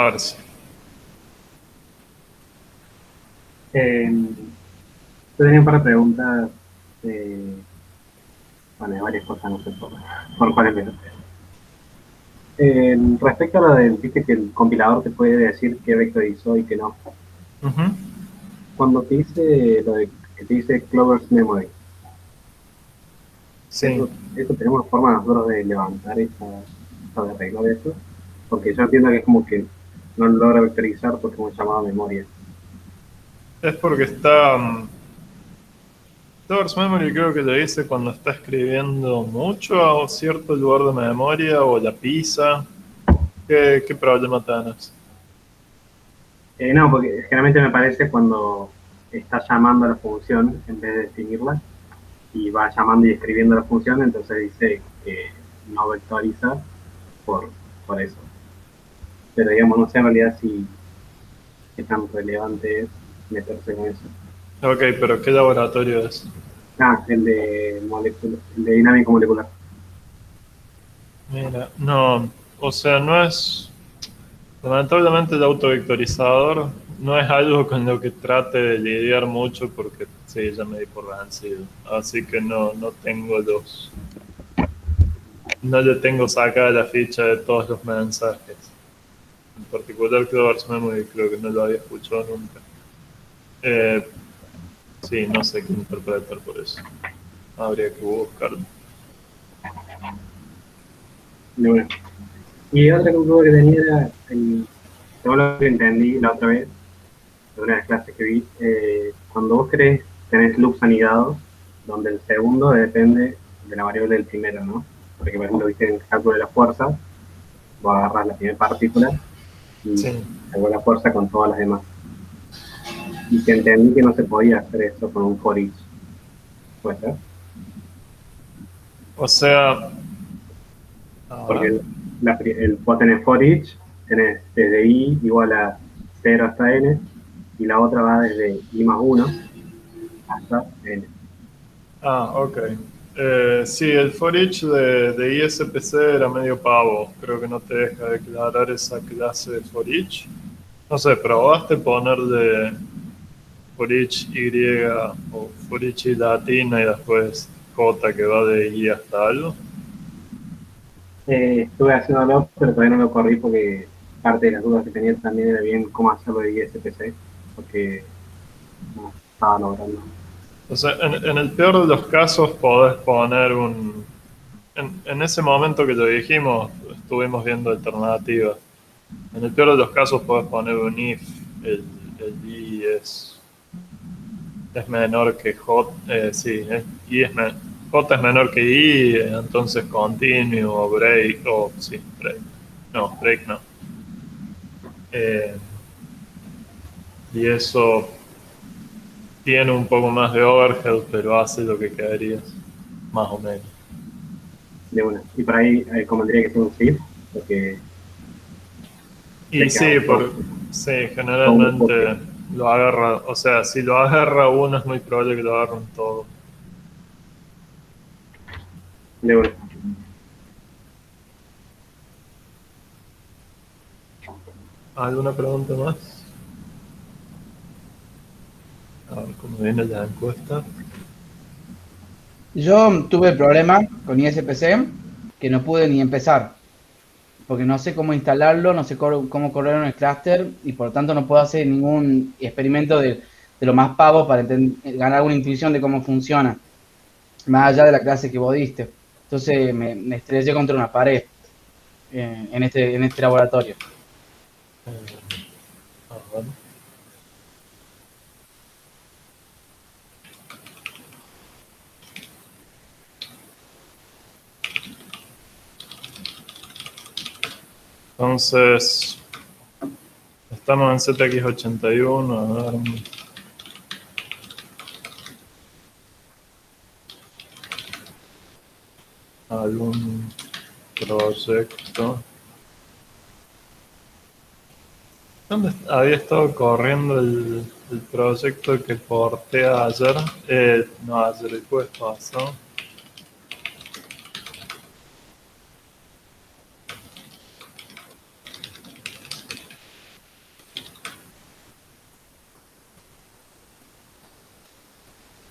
ver si. Yo tenía un par de preguntas, bueno, de varias cosas, no sé por cuál empezar. Respecto a lo de, viste que el compilador te puede decir qué vectorizó y qué no. Ujú. Cuando te dice lo de que te dice Clover's Memory, Sí. eso tenemos forma nosotros de levantar esa, o de arreglar eso, porque yo entiendo que es como que no lo logra vectorizar porque hemos llamado a memoria. Es porque está. Source Memory creo que le dice cuando está escribiendo mucho a cierto lugar de memoria o la pisa. ¿Qué problema tenés? No, porque generalmente me parece cuando está llamando a la función en vez de definirla y va llamando y escribiendo la función, entonces dice que no vectoriza por, por eso. Pero digamos, no sé en realidad si qué tan relevante es meterse con eso. Ok, pero ¿qué laboratorio es? Ah, el de molécula, el de dinámico molecular. Mira, no, o sea, no es. Lamentablemente el autovectorizador no es algo con lo que trate de lidiar mucho porque sí, ya me di por vencido. Así que no tengo no le tengo sacada la ficha de todos los mensajes. En particular Clovers Memory creo que no lo había escuchado nunca. Eh, sí, no sé qué interpretar por eso. Habría que buscarlo. De una. Y otra duda que tenía era, todo lo que entendí la otra vez, de una de las clases que vi, cuando vos querés, tenés loops anidados, donde el segundo depende de la variable del primero, ¿no? Porque, por ejemplo, viste en el cálculo de la fuerza, vos agarras la primera partícula y Sí. hago la fuerza con todas las demás. Y que entendí que no se podía hacer eso con un for each, ¿puede ser? O sea, a Porque ver. vos tenés for each, tenés desde i igual a 0 hasta n, y la otra va desde i más uno hasta n. Ah, ok. Sí, el for each de ISPC era medio pavo. Creo que no te deja declarar esa clase de for each. No sé, probaste ponerle for each Y o for each Y latina y después J que va de I hasta algo. Estuve haciéndolo, pero todavía no lo corrí porque parte de las dudas que tenía también era bien cómo hacerlo de ISPC, porque no estaba logrando. O sea, en el peor de los casos podés poner un... En ese momento que lo dijimos, estuvimos viendo alternativas. En el peor de los casos podés poner un if, el, el i es menor que j, sí, i j es menor que i, entonces continue o break, o sí, break. No, break no. Eh, y eso tiene un poco más de overhead, pero hace lo que quedarías, más o menos. De una. Y por ahí convendría que sea un SIF, porque Y sé que sí, hago todo, sí, todo un enfoque. generalmente lo agarra, o sea, si lo agarra uno es muy probable que lo agarren todos. De una. ¿Alguna pregunta más? A ver cómo viene la encuesta. Yo tuve el problema con ISPC que no pude ni empezar, porque no sé cómo instalarlo, no sé cómo correr en el clúster y por lo tanto no puedo hacer ningún experimento de lo más pavo para ganar una intuición de cómo funciona, más allá de la clase que vos diste. Entonces me estrellé contra una pared en este laboratorio. A ver. Entonces, estamos en ZX81, a ver, algún proyecto. ¿Dónde había estado corriendo el proyecto que porté ayer? No, ayer, el jueves pasado.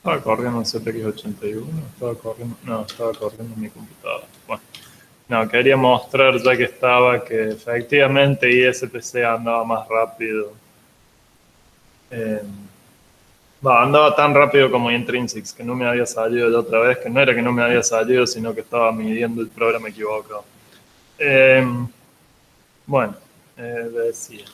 Estaba corriendo en ZX81, estaba corriendo en mi computadora. Bueno, no, quería mostrar ya que estaba que efectivamente ISPC andaba más rápido. Andaba tan rápido como Intrinsics, que no me había salido la otra vez, que no era que no me había salido, sino que estaba midiendo el programa equivocado. Bueno, decía.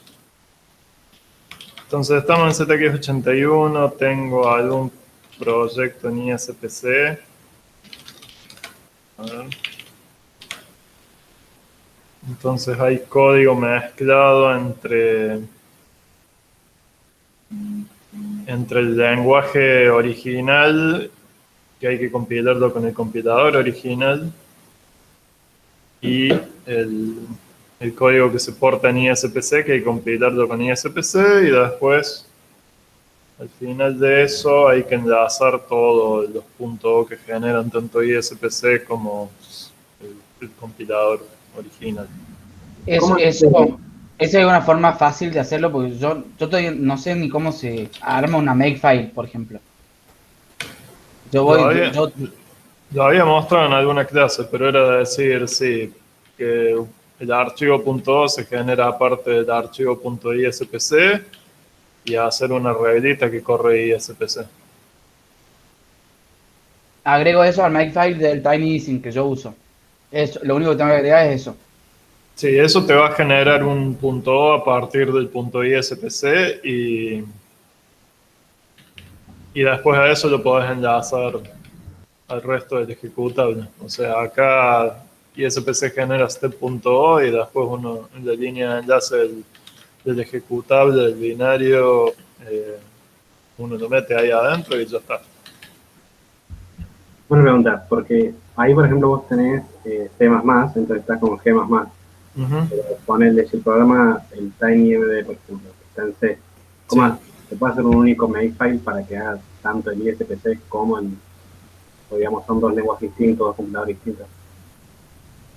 Entonces estamos en ZX81, tengo algún proyecto en ISPC. A ver. Entonces hay código mezclado entre el lenguaje original, que hay que compilarlo con el compilador original, y el código que se porta en ISPC, que hay que compilarlo con ISPC, y después, al final de eso, hay que enlazar todos los .o que generan tanto ISPC como el compilador original. Eso es una forma fácil de hacerlo, porque yo todavía no sé ni cómo se arma una makefile, por ejemplo. Lo había mostrado en alguna clase, pero era decir, sí, que el archivo .o se genera aparte del archivo .ispc y hacer una reglita que corre ISPC. agrego eso al makefile del TinySync que yo uso. Eso, lo único que tengo que agregar es eso. Sí, eso te va a generar un .o a partir del .ispc y después a eso lo podés enlazar al resto del ejecutable. O sea, acá ISPC genera step.o y después uno en la línea de enlace del ejecutable, del binario, uno lo mete ahí adentro y ya está. Una pregunta, porque ahí, por ejemplo, vos tenés C++, entonces estás con G++. Pero ponele si el programa, el TinyMD, por ejemplo, está en C. ¿Cómo se puede hacer un único makefile para que haga tanto el ISPC como en, digamos, son dos lenguajes distintos, dos computadores distintos?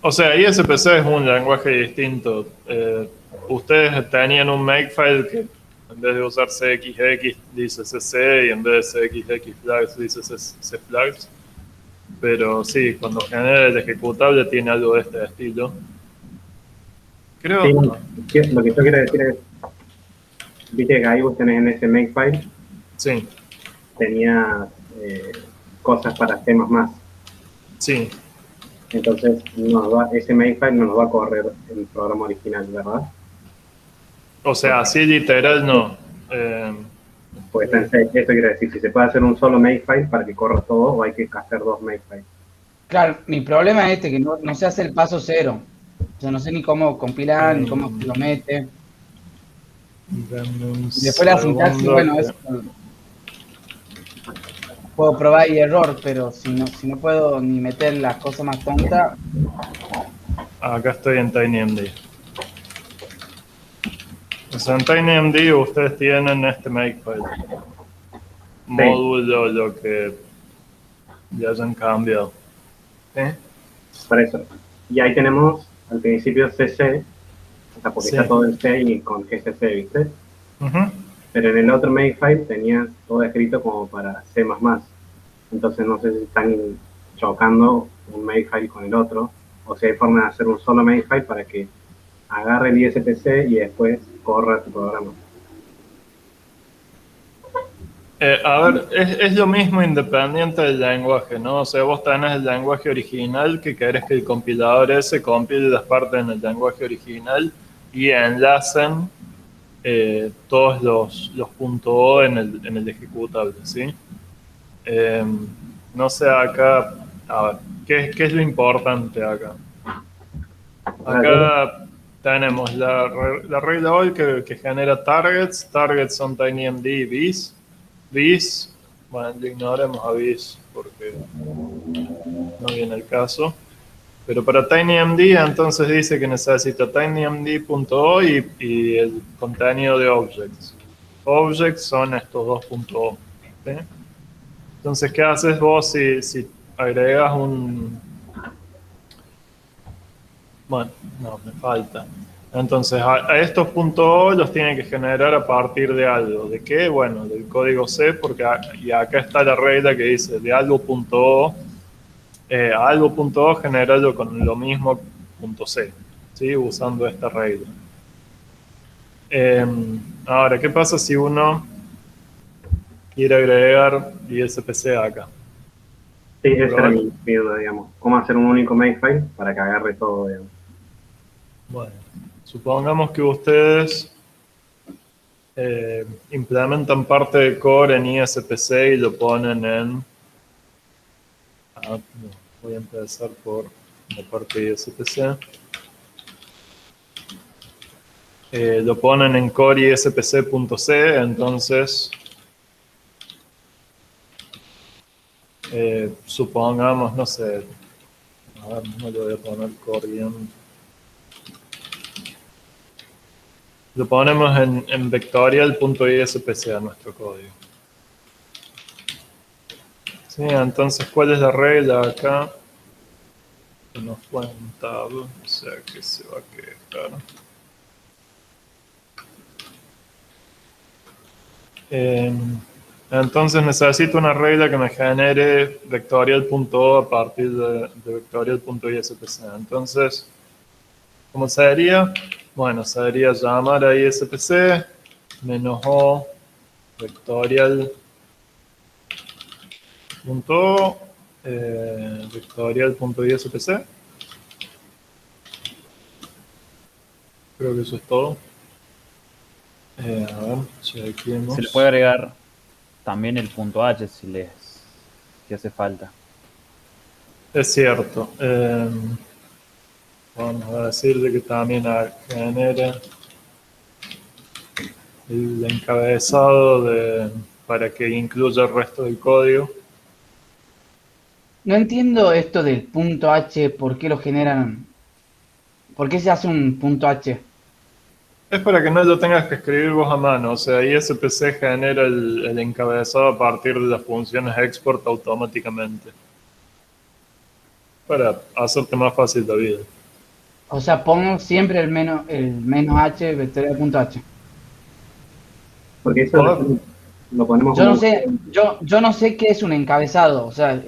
O sea, ISPC es un lenguaje distinto. Ustedes tenían un makefile que en vez de usar CXX dice CC y en vez de CXX flags dice C flags. Pero sí, cuando genera el ejecutable tiene algo de este estilo. Creo sí, lo que yo quiero decir es, viste que ahí vos tenés en ese makefile, sí, tenía cosas para C++. sí. Entonces, ese makefile no nos va a correr el programa original, ¿verdad? O sea, así literal no. Pues esto quiere decir, si se puede hacer un solo makefile para que corra todo o hay que hacer dos makefiles. Claro, mi problema es que no se hace el paso cero. O sea, no sé ni cómo compilar, ni cómo se lo mete. Después la sintaxis, bueno, eso puedo probar y error, pero si no puedo ni meter las cosas más tontas. Acá estoy en TinyMD. O sea, en TinyMD ustedes tienen este makefile. Módulo, lo que ya hayan cambiado. ¿Sí? Por eso. Y ahí tenemos al principio CC, o sea, porque está todo en C y con GCC, ¿viste? Pero en el otro makefile tenía todo escrito como para C++. Entonces no sé si están chocando un makefile con el otro, o si hay forma de hacer un solo makefile para que agarre el ISPC y después corra tu programa. A ver, es lo mismo independiente del lenguaje, ¿no? O sea, vos tenés el lenguaje original que querés que el compilador ese compile las partes en el lenguaje original y enlacen todos los .o en el ejecutable, ¿sí? No sé acá, a ver, ¿qué es lo importante acá? Acá tenemos la regla hoy que genera targets. Targets son TinyMD y Bis. Bis, bueno, le ignoremos a Bis porque no viene el caso. Pero para TinyMD entonces dice que necesita tinymd.o y el contenido de objects. Objects son estos dos .o. ¿Sí? Entonces, ¿qué haces vos si agregas Bueno, no, me falta. Entonces, a estos .o los tiene que generar a partir de algo. ¿De qué? Bueno, del código C, porque y acá está la regla que dice de algo.o, algo.o generarlo con lo mismo .c, ¿sí? Usando esta regla. Ahora, ¿qué pasa si uno quiere agregar ISPC acá? Sí, esa era mi duda, digamos. ¿Cómo hacer un único makefile para que agarre todo, digamos? Bueno, supongamos que ustedes implementan parte de core en ISPC y lo ponen en... no, voy a empezar por la parte de ISPC. Lo ponen en core ISPC.c, entonces supongamos, no sé, a ver, no le voy a poner core bien. Lo ponemos en vectorial.ispc a nuestro código. Sí, entonces, ¿cuál es la regla acá? Que nos fue un tab, o sea que se va a quedar. Entonces necesito una regla que me genere vectorial.o a partir de vectorial.ispc. Entonces, ¿cómo sería? Bueno, sería llamar a ispc menos o vectorial.o vectorial.ispc. Creo que eso es todo. A ver, chequemos. Se le puede agregar también el punto H si hace falta. Es cierto. Vamos a decirle que también genera el encabezado para que incluya el resto del código. No entiendo esto del punto H, ¿por qué lo generan? ¿Por qué se hace un punto H? Es para que no lo tengas que escribir vos a mano. O sea, ISPC genera el encabezado a partir de las funciones export automáticamente. Para hacerte más fácil la vida. O sea, pongo siempre el menos H vectorial.h. Porque eso lo ponemos Yo no como... sé, yo no sé qué es un encabezado, o sea, con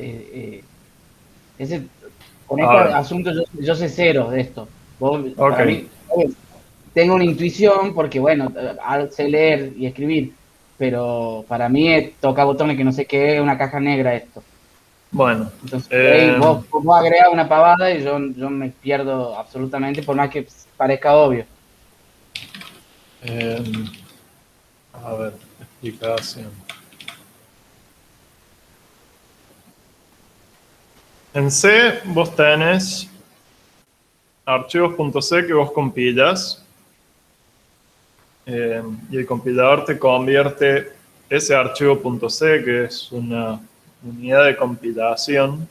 este A ver. asunto yo sé cero de esto. Para Ok. mí, tengo una intuición porque, bueno, sé leer y escribir, pero para mí es tocar botones que no sé qué es una caja negra esto. Bueno. Entonces, vos agregás una pavada y yo me pierdo absolutamente, por más que parezca obvio. A ver, explicación. En C vos tenés archivos.c que vos compilas y el compilador te convierte ese archivo.c, que es una unidad de compilación,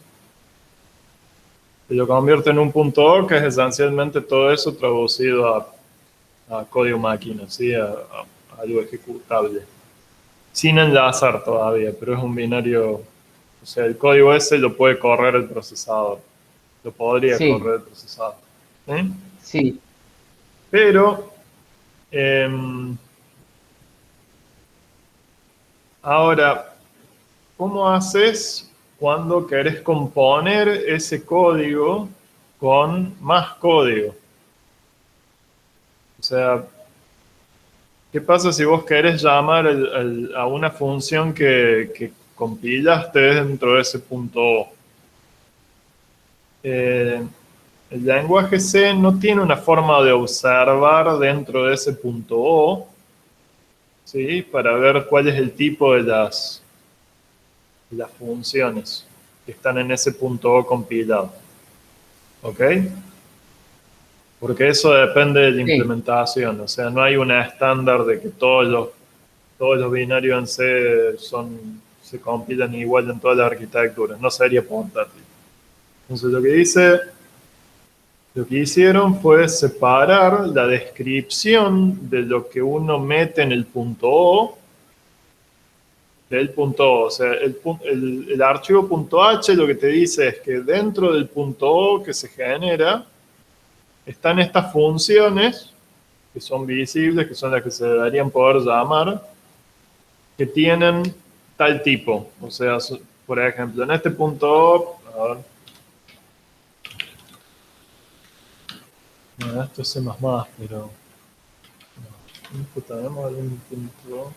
te lo convierte en un .o, que es esencialmente todo eso traducido a código máquina, ¿sí? a algo ejecutable. Sin enlazar todavía, pero es un binario, o sea, el código ese lo puede correr el procesador, lo podría Sí, correr el procesador. ¿Sí? sí. Pero, ahora, ¿cómo haces cuando querés componer ese código con más código? O sea, ¿qué pasa si vos querés llamar a una función que compilaste dentro de ese .o? El lenguaje C no tiene una forma de observar dentro de ese .o, ¿sí? Para ver cuál es el tipo de las funciones que están en ese .o compilado. ¿Ok? Porque eso depende de la Sí, implementación. O sea, no hay una estándar de que todos los binarios en C se compilan igual en todas las arquitecturas. No sería portátil. Entonces lo que hicieron fue separar la descripción de lo que uno mete en el .o del .o. O sea, el archivo .h lo que te dice es que dentro del .o que se genera, están estas funciones que son visibles, que son las que se deberían poder llamar, que tienen tal tipo. O sea, por ejemplo, en este punto, a ver, no, esto es C++, pero no, tenemos algún punto.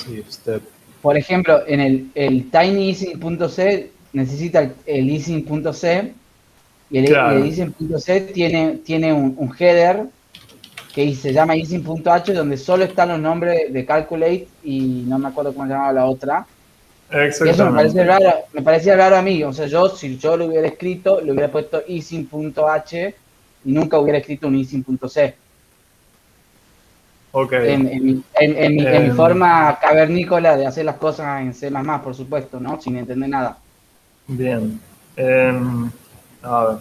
Sí, step. Por ejemplo, en el tinyising.c necesita el ising.c y el Claro, ising.c tiene un header que se llama ising.h donde solo están los nombres de calculate y no me acuerdo cómo se llamaba la otra. Y eso exactamente. me parecía raro a mí. O sea, si yo lo hubiera escrito, le hubiera puesto ising.h y nunca hubiera escrito un ising.c. Ok. En mi forma cavernícola de hacer las cosas en C++, por supuesto, ¿no? Sin entender nada. Bien. A ver.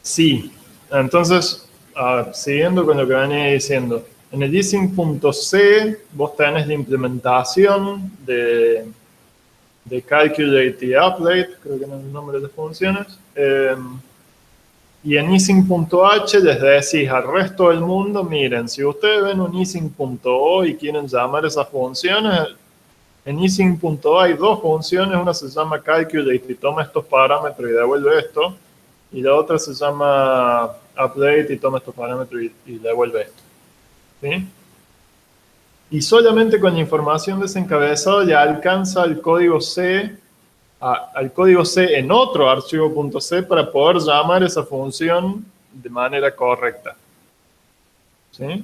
Sí. Entonces, a ver, siguiendo con lo que venía diciendo. En el using.c vos tenés la implementación de calculate y update, creo que no es el nombre de las funciones. Y en using.h les decís al resto del mundo, miren, si ustedes ven un using.o y quieren llamar esas funciones, en using.o hay dos funciones, una se llama calculate y toma estos parámetros y devuelve esto, y la otra se llama update y toma estos parámetros y devuelve esto. ¿Sí? Y solamente con la información de ese encabezado ya alcanza el código C, al código C en otro archivo .c para poder llamar esa función de manera correcta. ¿Sí?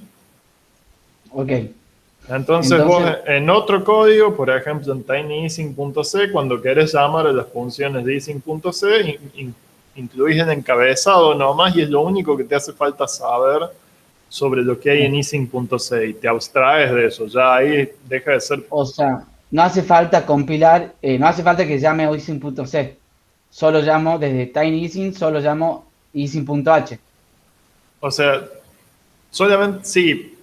Ok. Entonces vos Entonces, en otro código, por ejemplo en tinyising.c, cuando querés llamar a las funciones de ising.c, incluís el encabezado nomás y es lo único que te hace falta saber sobre lo que hay en ising.c y te abstraes de eso. Ya ahí deja de ser. o sea, no hace falta compilar, no hace falta que llame ising.c. Solo llamo desde tinyising, solo llamo ising.h. O sea, solamente sí,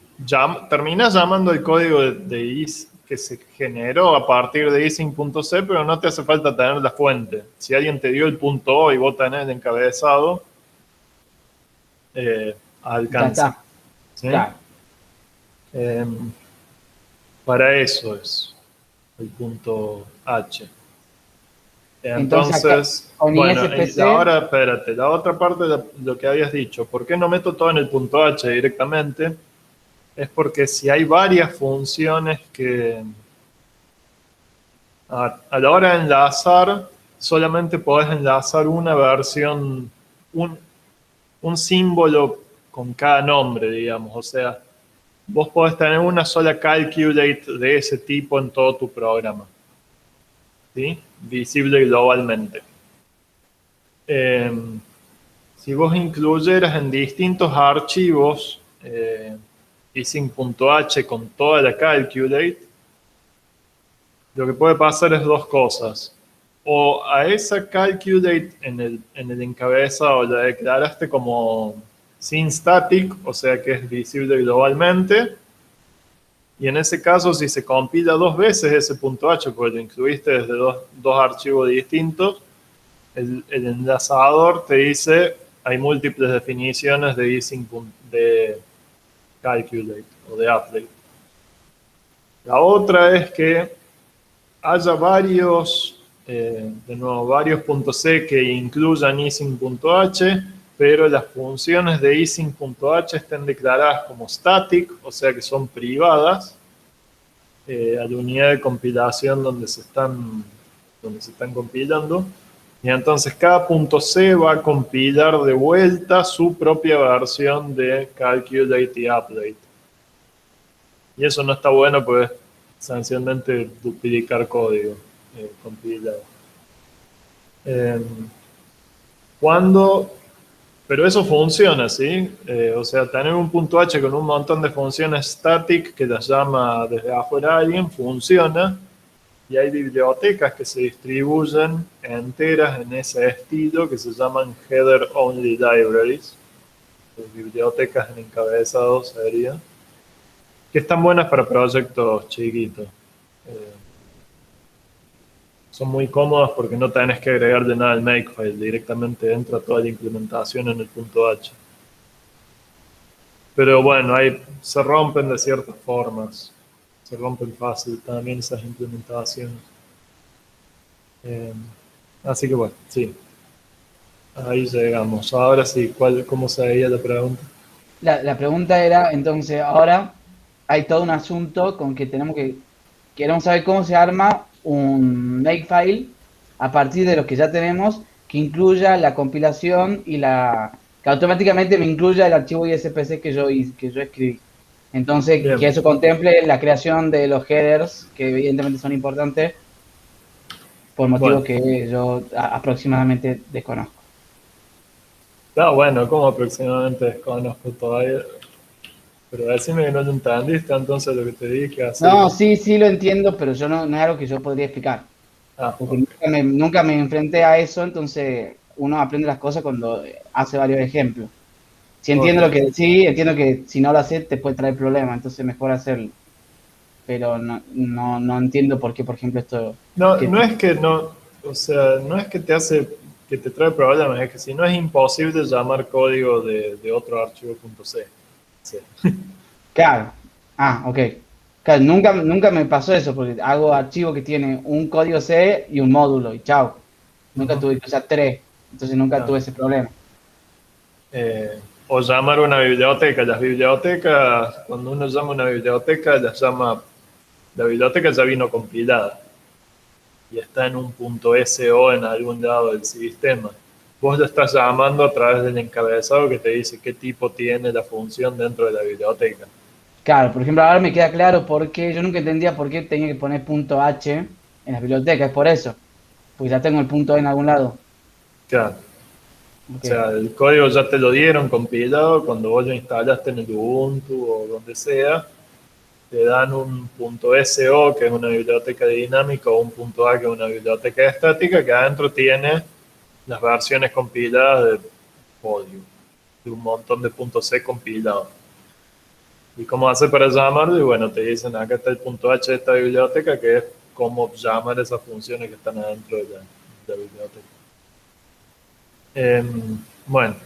terminas llamando el código de is que se generó a partir de ising.c, pero no te hace falta tener la fuente. Si alguien te dio el punto .o y vos tenés el encabezado, Ya alcanza. está. ¿Sí? Claro. Para eso es el punto H. Entonces acá Entonces, con bueno, y ISPC, ahora espérate, la otra parte de lo que habías dicho, ¿por qué no meto todo en el punto H directamente? Es porque si hay varias funciones que a la hora de enlazar, solamente podés enlazar una versión, un símbolo con cada nombre, digamos. O sea, vos podés tener una sola calculate de ese tipo en todo tu programa. ¿Sí? Visible globalmente. Si vos incluyeras en distintos archivos ising.h con toda la calculate, lo que puede pasar es dos cosas. O a esa calculate en el encabezado la declaraste como sin static, o sea que es visible globalmente, y en ese caso si se compila dos veces ese punto .h, porque lo incluiste desde dos archivos distintos, el enlazador te dice hay múltiples definiciones de de calculate o de update. La otra es que haya varios, de nuevo, varios .c que incluyan ising.h, pero las funciones de ising.h estén declaradas como static, o sea que son privadas, a la unidad de compilación donde se están compilando. Y entonces cada .c va a compilar de vuelta su propia versión de calculate y update. Y eso no está bueno, pues esencialmente duplicar código compilado. Cuando, pero eso funciona, ¿sí? O sea, tener un punto H con un montón de funciones static que las llama desde afuera alguien, funciona. Y hay bibliotecas que se distribuyen enteras en ese estilo que se llaman Header Only Libraries. Bibliotecas en encabezado sería. Que están buenas para proyectos chiquitos. son muy cómodas porque no tenés que agregarle nada al makefile, directamente entra toda la implementación en el punto H. Pero bueno, se rompen de ciertas formas, se rompen fácil también esas implementaciones. Así que bueno, sí, ahí llegamos. Ahora sí, ¿cómo se veía la pregunta? La pregunta era, entonces, ahora hay todo un asunto con que queremos saber cómo se arma un makefile a partir de los que ya tenemos, que incluya la compilación que automáticamente me incluya el archivo ISPC que yo escribí. Entonces, Bien. que eso contemple la creación de los headers, que evidentemente son importantes, por motivos Bueno. que yo aproximadamente desconozco. No, bueno, como aproximadamente desconozco todavía. Pero decime que no lo entendiste entonces lo que te dije hace. No, sí lo entiendo, pero yo no es algo que yo podría explicar. Ah, Porque ok. nunca me enfrenté a eso, entonces uno aprende las cosas cuando hace varios ejemplos. Si entiendo Ok. lo que decís, entiendo que si no lo haces te puede traer problemas, entonces mejor hacerlo. Pero no entiendo por qué, por ejemplo, esto... No, Que, no es que no, o sea, no es que te hace, que te trae problemas, es que si no es imposible llamar código de otro archivo .c. Sí. claro. Ah, ok. Claro, nunca me pasó eso, porque hago archivo que tiene un código C y un módulo, y chao. Nunca Ujú. tuve que usar tres, entonces nunca No. tuve ese problema. O llamar una biblioteca. Las bibliotecas, cuando uno llama una biblioteca, la biblioteca ya vino compilada y está en un .so en algún lado del sistema. Vos lo estás llamando a través del encabezado que te dice qué tipo tiene la función dentro de la biblioteca. Claro, por ejemplo, ahora me queda claro por qué, yo nunca entendía por qué tenía que poner punto H en las bibliotecas, es por eso, porque ya tengo el punto E en algún lado. Claro. O Ok, sea, el código ya te lo dieron compilado cuando vos lo instalaste en el Ubuntu o donde sea. Te dan un .so, que es una biblioteca dinámica, o un .a, que es una biblioteca estática, que adentro tiene las versiones compiladas de Podio, de un montón de .c compilados. ¿Y cómo hace para llamarlo? Y bueno, te dicen acá está el .h de esta biblioteca, que es cómo llamar esas funciones que están adentro de la biblioteca. Bueno,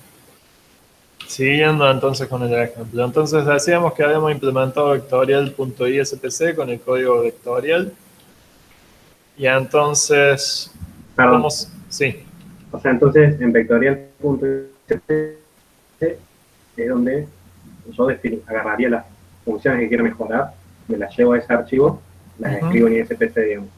siguiendo entonces con el ejemplo. Entonces decíamos que habíamos implementado vectorial.ispc con el código vectorial. Y entonces, Perdón. Sí, O sea, entonces en vectorial.st es donde yo agarraría las funciones que quiero mejorar, me las llevo a ese archivo, las escribo en ISPC, digamos.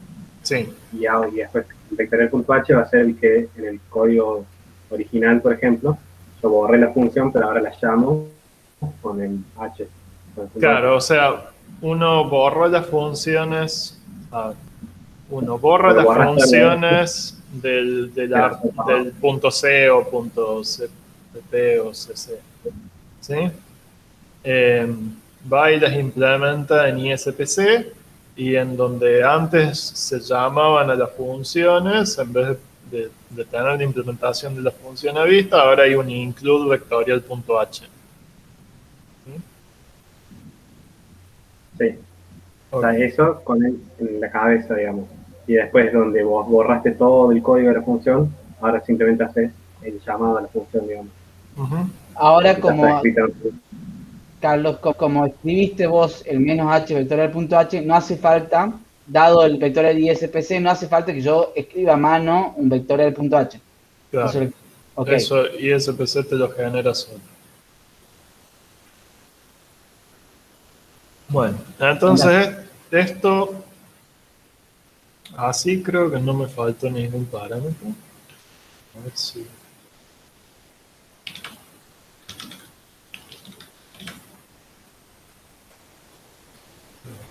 sí, Y después vectorial.h va a ser el que en el código original, por ejemplo, yo borré la función, pero ahora la llamo con el h. Con el punto claro, H. o sea, uno borra las funciones, uno borra Pero las borraste algo funciones que las he del punto C o punto CP o CC, ¿sí? Va y las implementa en ISPC y en donde antes se llamaban a las funciones, en vez de tener la implementación de la función a vista, ahora hay un include vectorial.h. ¿Sí? Sí. O sea, Okay. eso con él en la cabeza, digamos. Y después donde vos borraste todo el código de la función, ahora simplemente haces el llamado a la función, digamos. Uh-huh. ahora Que ya está como, escrito. Carlos, como escribiste vos el menos H vectorial.h, no hace falta, dado el vectorial ISPC, no hace falta que yo escriba a mano un vectorial.h. Claro, Ok, eso ISPC te lo genera solo. Bueno, entonces esto, así creo que no me faltó ningún parámetro. A ver si...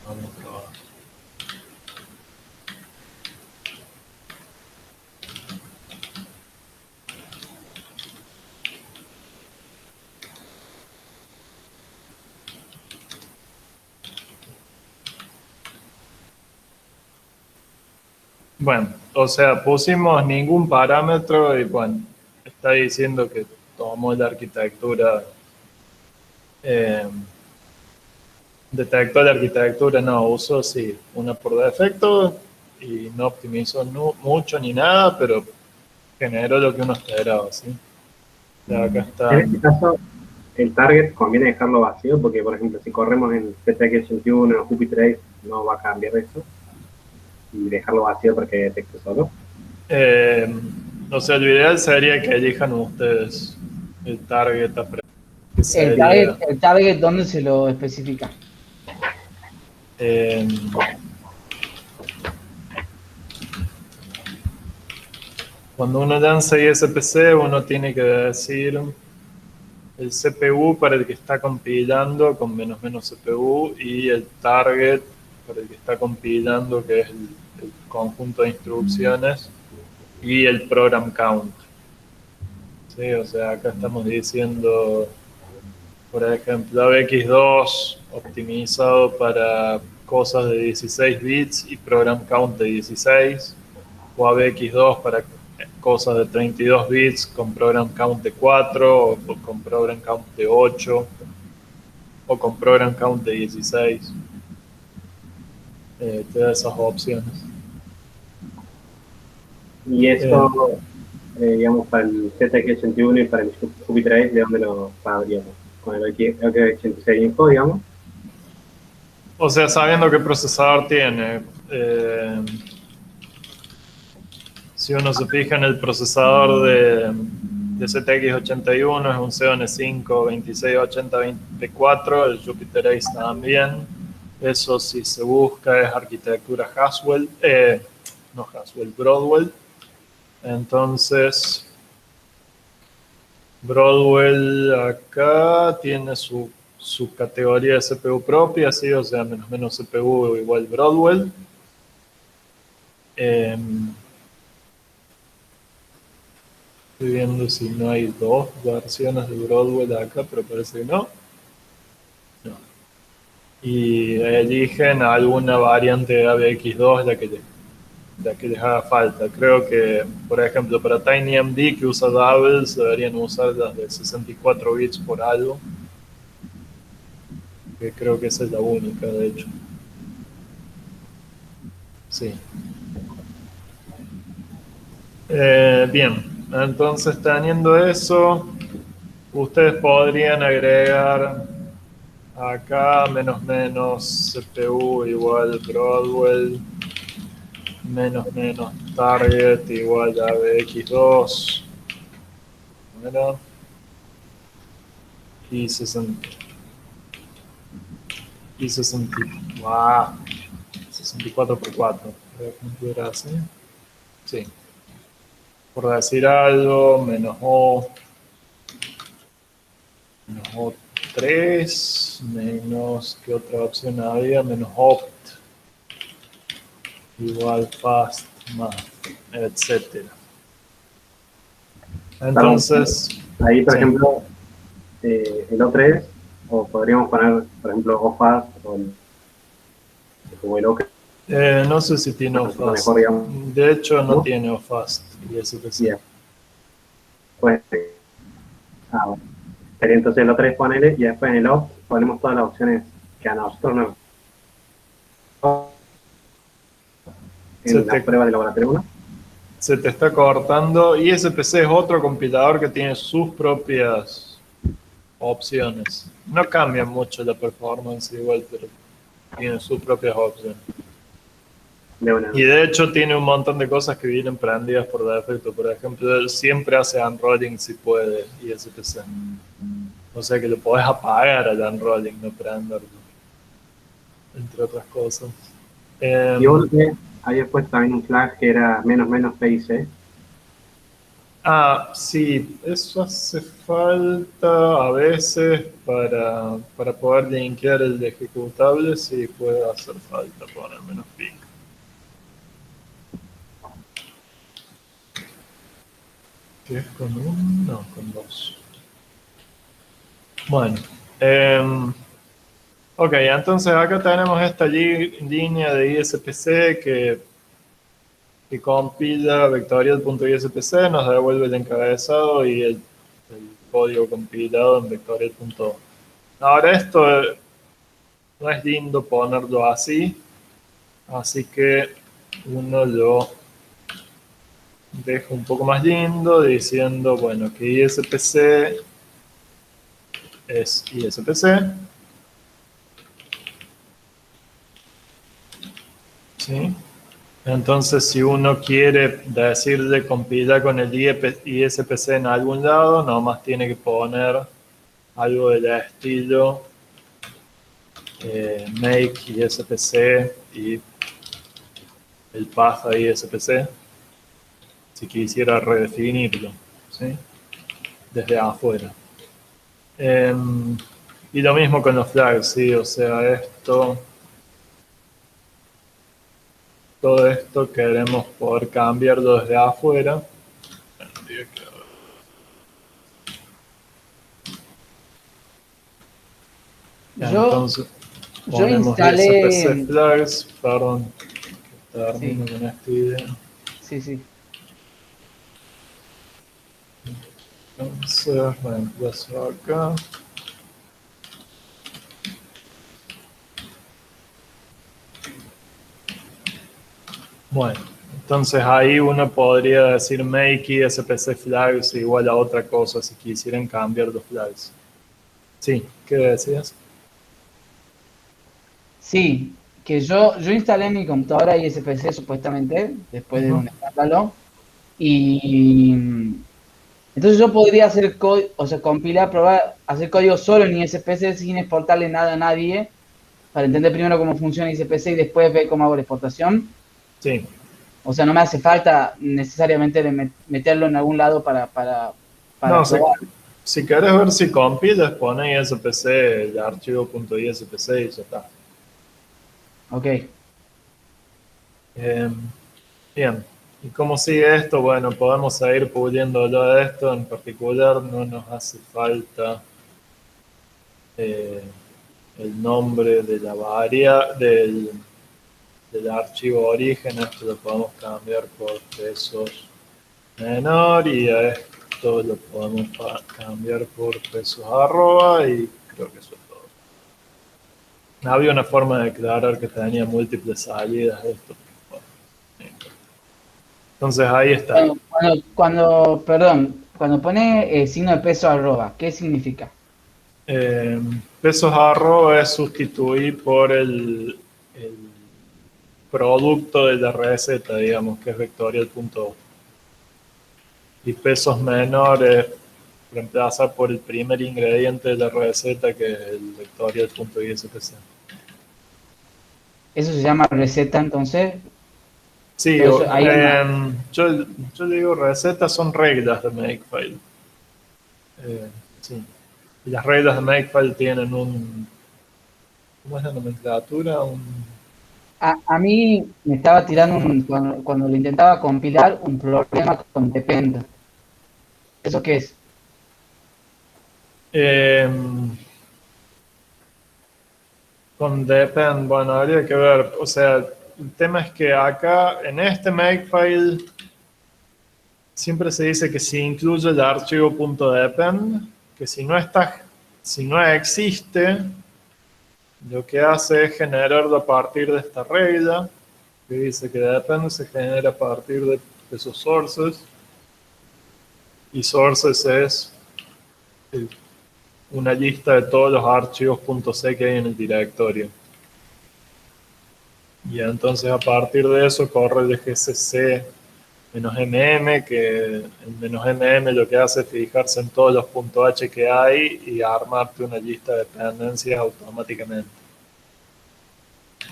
Vamos a probar. Bueno, o sea, pusimos ningún parámetro y bueno, está diciendo que tomó la arquitectura, eh, detectó la arquitectura, no, usó sí, una por defecto, y no optimizó mucho ni nada, pero generó lo que uno esperaba, ¿sí? O sea, acá En está. este caso, el target conviene dejarlo vacío porque, por ejemplo, si corremos en ZX81 o Jupyter Ace, no va a cambiar eso. Y dejarlo vacío para que detecte solo. O sea, lo ideal sería que elijan ustedes el target que El sería. target, ¿dónde se lo especifica? eh, Cuando uno lanza ISPC, uno tiene que decir el CPU para el que está compilando con menos menos CPU y el target para el que está compilando, que es el conjunto de instrucciones, y el program count. ¿Sí? O sea, acá estamos diciendo, por ejemplo, ABX2 optimizado para cosas de 16 bits y program count de 16, o ABX2 para cosas de 32 bits con program count de 4, o con program count de 8, o con program count de 16. Te da esas opciones. Y Eh, eso, digamos, para el ZX81 y para el Jupyter Ace, ¿de dónde lo sabríamos? Con el X86 Info, digamos. o sea, sabiendo qué procesador tiene. Si uno se fija en el procesador de ZX81, es un Xeon 5 2680-24, el Jupyter Ace también. Eso, si se busca, es arquitectura Haswell, no Haswell, Broadwell. Entonces, Broadwell acá tiene su categoría de CPU propia, ¿sí? O sea, menos menos CPU igual Broadwell. Estoy viendo si no hay dos versiones de Broadwell acá, pero parece que no. No. Y eligen alguna variante de ABX2 la que les haga falta. Creo que, por ejemplo, para TinyMD que usa doubles, deberían usar las de 64 bits por algo. Que creo que esa es la única, de hecho. Sí. Bien, entonces teniendo eso, ustedes podrían agregar acá menos menos CPU igual Broadwell, menos menos target igual a BX2, bueno, y 60, y 60, wow, 64 por 4, era así, sí, por decir algo, menos O3, menos, ¿qué otra opción había? Menos opt, igual fast, más, etcétera. Entonces, Ahí, por sí. ejemplo, el O3, o podríamos poner, por ejemplo, OFAST o el OK, No sé si tiene resulta mejor, OFAST. digamos. De hecho, no tiene OFAST y Y SPC. después, bueno. Sería entonces el O3 ponele y después en el OP ponemos todas las opciones que a nosotros nos Se en la te, prueba de laboratorio 1. se te está cortando. Y SPC es otro compilador que tiene sus propias opciones. No cambia mucho la performance igual, pero tiene sus propias opciones. De una. Y de hecho tiene un montón de cosas que vienen prendidas por defecto. Por ejemplo, él siempre hace unrolling si puede ISPC. O sea que lo podés apagar al unrolling, no prenderlo. Entre otras cosas. Y vos habías puesto también un flag que era menos menos PIC. Sí, eso hace falta a veces para poder linkear el ejecutable, sí puede hacer falta poner menos pico. ¿Qué es con uno? No, con dos. Bueno, ok, entonces acá tenemos esta línea de ISPC que compila vectorial.ispc, nos devuelve el encabezado y el código compilado en vectorial.o. Ahora esto no es lindo ponerlo así que uno lo deja un poco más lindo diciendo, bueno, que ISPC es ISPC. ¿Sí? Entonces, si uno quiere decirle compilar con el ISPC en algún lado, nomás tiene que poner algo del estilo make ISPC y el path a ISPC, si quisiera redefinirlo, ¿sí? Desde afuera. Y lo mismo con los flags, ¿sí? O sea, todo esto queremos poder cambiarlo desde afuera. Entonces, yo ponemos instalé... ISPC flags, perdón, que termino Sí, con esta idea. sí. Entonces, reemplazo acá. Bueno, entonces ahí uno podría decir make ISPC flags igual a otra cosa si quisieran cambiar los flags. Sí, ¿qué decías? Sí, que yo instalé en mi computadora ISPC supuestamente, después de un escándalo, y entonces yo podría hacer código, o sea, compilar, probar, hacer código solo en ISPC sin exportarle nada a nadie, para entender primero cómo funciona ISPC y después ver cómo hago la exportación. Sí. O sea, no me hace falta necesariamente meterlo en algún lado para No, probar. si querés ver si compilas, pone ISPC, el archivo .ispc y ya está. Ok. Bien. ¿Y cómo sigue esto? Bueno, podemos seguir puliéndolo de esto. En particular, no nos hace falta el nombre de la del archivo origen. Esto lo podemos cambiar por pesos menor y a esto lo podemos cambiar por pesos arroba y creo que eso es todo. Había una forma de declarar que tenía múltiples salidas de esto. Entonces ahí está. Cuando pone signo de peso arroba, ¿qué significa? Pesos arroba es sustituir por el producto de la receta, digamos, que es vectorial.o. Y pesos menores reemplazar por el primer ingrediente de la receta, que es el vectorial.ispc. Eso se llama receta, entonces. Sí, Pero eso, ahí yo digo recetas son reglas de Makefile. Sí. Y las reglas de Makefile tienen ¿cómo es la nomenclatura? a mí me estaba tirando, cuando lo intentaba compilar, un problema con depend. ¿Eso qué es? Con depend, bueno, habría que ver. O sea, el tema es que acá, en este Makefile, siempre se dice que si incluye el archivo .depend, que si no existe, lo que hace es generarlo a partir de esta regla, que dice que depend se genera a partir de esos sources, y sources es una lista de todos los archivos .c que hay en el directorio. Y entonces a partir de eso corre el gcc -mm, que el -mm lo que hace es fijarse en todos los .h que hay y armarte una lista de dependencias automáticamente.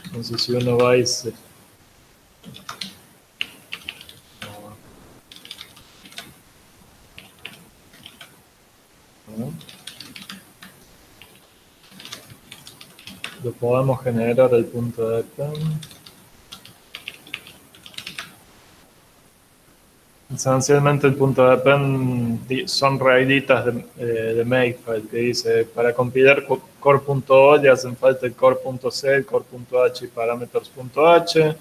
Entonces si uno va y se... Lo podemos generar el punto de depend. Esencialmente el punto de depend son reglitas de Makefile que dice para compilar core.o le hacen falta el core.c, el core.h y parameters.h.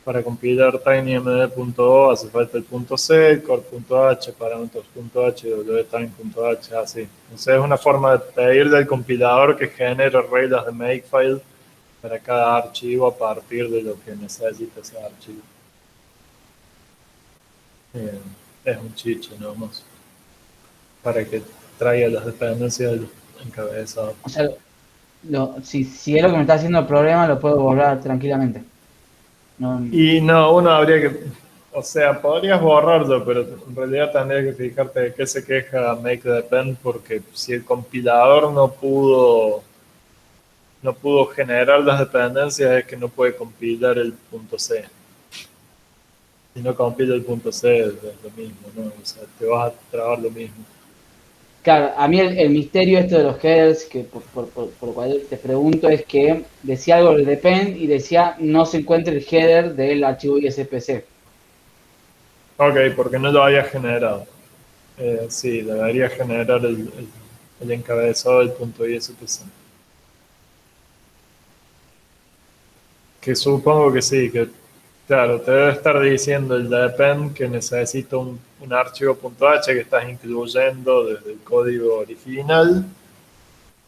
Para compilar tinymd.o hace falta el .c, el core.h, parameters.h y wtime.h, así. Entonces es una forma de pedirle al compilador que genere reglas de Makefile para cada archivo a partir de lo que necesita ese archivo. Es un chiche nomás, para que traiga las dependencias del encabezado. O sea, si es lo que me está haciendo el problema, lo puedo borrar tranquilamente. No, Y no, uno habría que, o sea, podrías borrarlo, pero en realidad tendría que fijarte de qué se queja MakeDepend, porque si el compilador no pudo generar las dependencias, es que no puede compilar el punto C. Si no compila el punto C, es lo mismo, ¿no? O sea, te vas a trabar lo mismo. claro, a mí el misterio esto de los headers, que por lo cual te pregunto, es que decía algo del depend y decía no se encuentra el header del archivo ISPC. Ok, porque no lo había generado. Sí, debería generar el encabezado del punto ISPC. Que supongo que sí, que claro, te debe estar diciendo el depend que necesita un archivo .h que estás incluyendo desde el código original,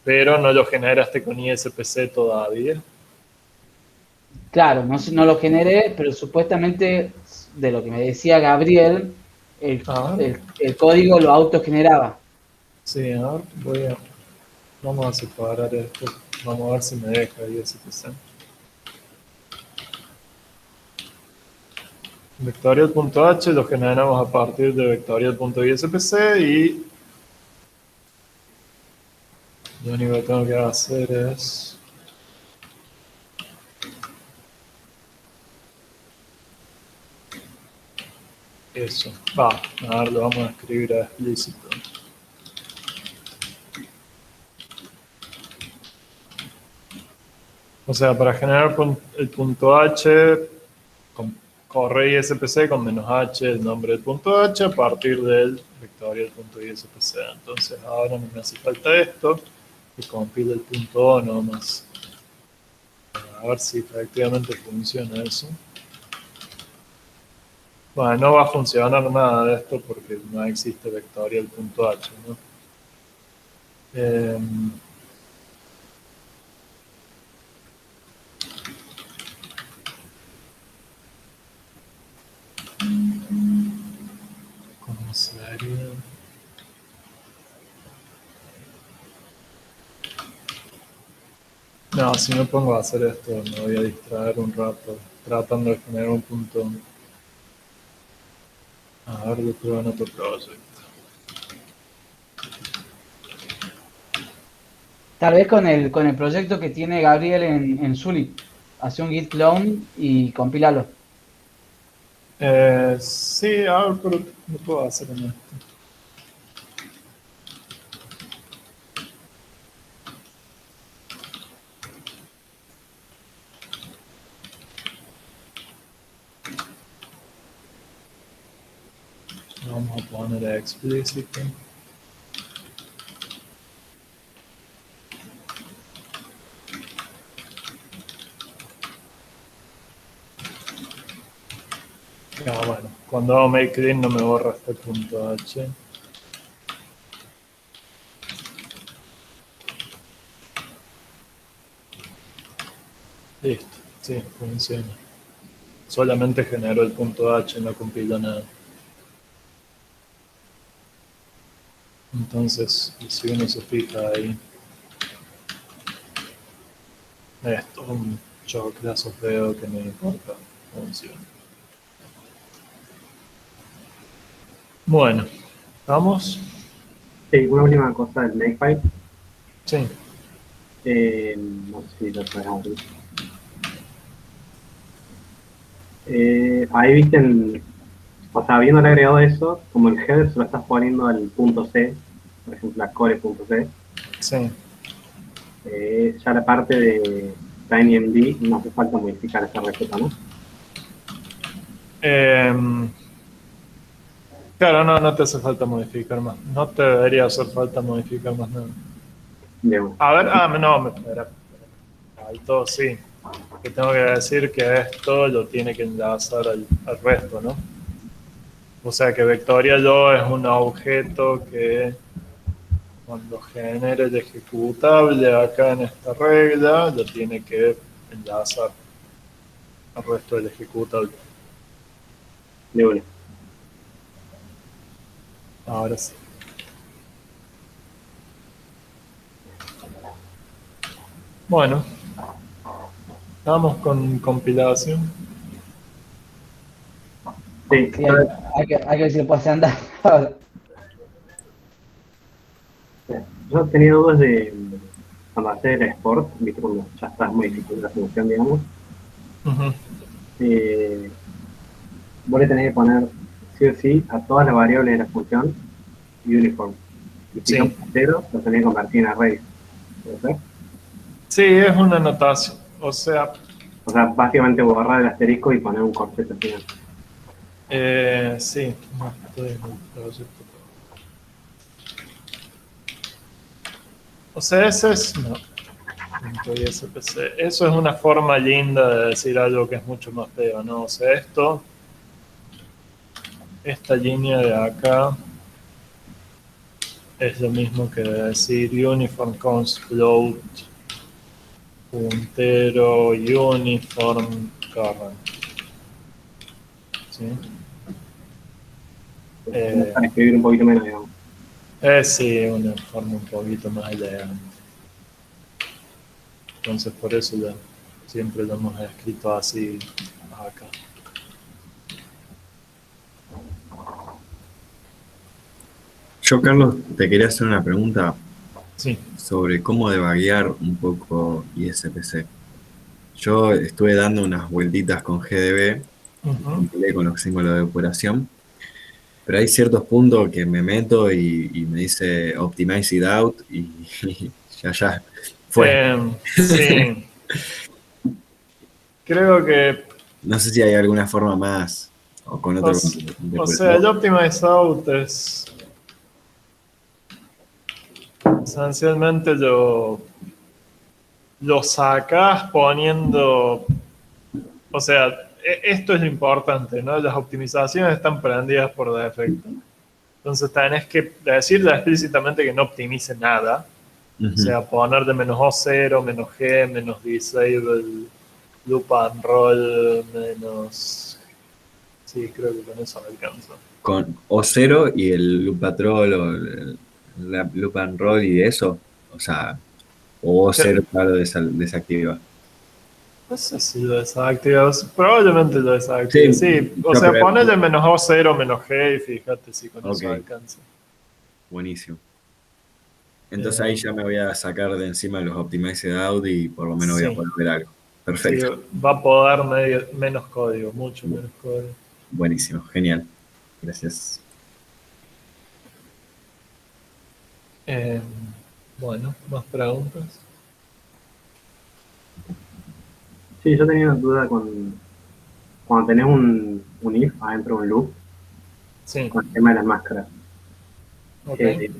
pero no lo generaste con ISPC todavía. Claro, no lo generé, pero supuestamente, de lo que me decía Gabriel, Ah, el código lo autogeneraba. sí, a ver, vamos a separar esto, vamos a ver si me deja ISPC. Vectorial.h lo generamos a partir de vectorial.ispc y lo único que tengo que hacer es eso. A ver, lo vamos a escribir a explícito. O sea, para generar el punto H, corre ISPC con "-h", el nombre del punto H, a partir del vectorial.ispc. Entonces ahora me hace falta esto, y compila el punto O nomás. A ver si efectivamente funciona eso. Bueno, no va a funcionar nada de esto porque no existe vectorial.h, ¿no? ¿Cómo sería? No, si me pongo a hacer esto me voy a distraer un rato tratando de generar un punto. A ver, lo pruebo en otro proyecto. Tal vez con el proyecto que tiene Gabriel en Zulip. Hace un git clone y compílalo. Sí, a ver, pero no puedo hacer en esto. Vamos a poner explícito. Bueno, cuando hago make clean no me borra este punto H. Listo, sí, funciona. Solamente generó el punto H, no compiló nada. Entonces, si uno se fija ahí, esto es un choclazo feo que no importa, funciona. Bueno, ¿vamos? Sí, una última cosa del Makefile. Sí. No sé si lo puedes abrir. Ahí viste, o sea, habiendo agregado eso, como el header se lo estás poniendo al punto C, por ejemplo, a core.c, Sí. ya la parte de TinyMD no hace falta modificar esa receta, ¿no? Claro, no te hace falta modificar más. No te debería hacer falta modificar más nada. Digamos. A ver, no, espera. Alto, sí. Que tengo que decir que esto lo tiene que enlazar al resto, ¿no? O sea que Vectorial es un objeto que cuando genere el ejecutable acá en esta regla, lo tiene que enlazar al resto del ejecutable. De una. Ahora sí. Bueno, estamos con compilación. Sí, Sí, hay que ver si lo puede hacer andar. yo tenía dudas de cuando hacer el export, viste, cuando ya estás modificando la función, digamos. Ujú. Vos le tenés que poner sí o sí a todas las variables de la función uniform. Y si Sí. son cero, lo tenés que convertir en array. ¿Puede ser? Sí, es una anotación. O sea, Básicamente borrar el asterisco y poner un corchete al final. sí. No, estoy en el proyecto. O sea, ese es... No. .ispc. Eso es una forma linda de decir algo que es mucho más feo, ¿no? O sea, esta línea de acá es lo mismo que decir uniform const float puntero uniform current. ¿Sí? Para escribir un poquito menos, digamos. Sí, una forma un poquito más elegante. Entonces por eso ya siempre lo hemos escrito así acá. Yo, Carlos, te quería hacer una pregunta Sí. sobre cómo debuguear un poco ISPC. Yo estuve dando unas vueltitas con GDB, Ujú. compilé con los símbolos de depuración, pero hay ciertos puntos que me meto y me dice optimize it out y ya fue. Sí, creo que, No sé si hay alguna forma más o con o, otro o sea, el depurador. Optimize Out es esencialmente lo sacas poniendo, o sea, esto es lo importante, ¿no? Las optimizaciones están prendidas por defecto. Entonces tenés que decirle explícitamente que no optimice nada. O Ujú. sea, poner de -O0, -G, -disable, loop and roll, menos... Sí, creo que con eso me alcanza. Con O0 y el loop patrol o la loop and roll y eso, o sea, o O0 claro desactiva. No sé si lo desactivas, probablemente lo desactives. Sí, Sí, o yo sea, pero ponele -O0, -G y fíjate si con ok, eso alcanza. buenísimo. Entonces Eh, ahí ya me voy a sacar de encima los Optimized Out y por lo menos voy a sí, poder ver algo. sí, Perfecto, va a poder menos código, mucho menos código. buenísimo, genial. Gracias. Eh, bueno, más preguntas. Sí, yo tenía una duda cuando tenés un if adentro de un loop, Sí, con el tema de las máscaras. ok. Eh,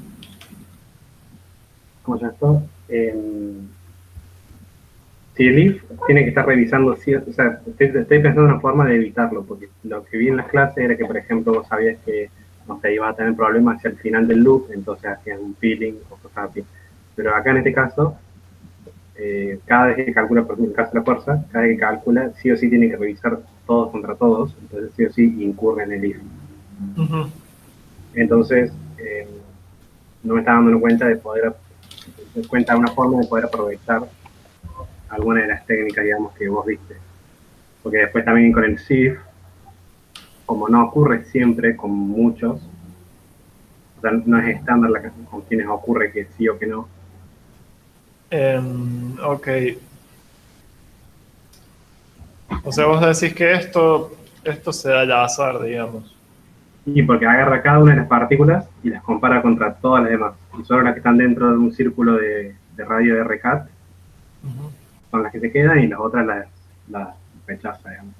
¿Cómo se llama esto? Si el if tiene que estar revisando, o sea, estoy pensando en una forma de evitarlo, porque lo que vi en las clases era que, por ejemplo, vos sabías que, no sé, ibas a tener problemas hacia el final del loop, entonces hacías un peeling o cosas así. Pero acá en este caso, cada vez que calcula, por ejemplo, en el caso de la fuerza, cada vez que calcula, sí o sí tiene que revisar todos contra todos, entonces sí o sí incurre en el if. Ujú. Entonces, no me estaba dando cuenta de una forma de poder aprovechar alguna de las técnicas, digamos, que vos diste. Porque después también con el SIF, como no ocurre siempre con muchos, o sea, no es estándar con quienes ocurre que sí o que no. Ok. O sea, vos decís que esto se da al azar, digamos. Y porque agarra cada una de las partículas y las compara contra todas las demás. Y solo las que están dentro de un círculo de radio de RCAT Ujú. son las que se quedan y las otras las rechaza, digamos.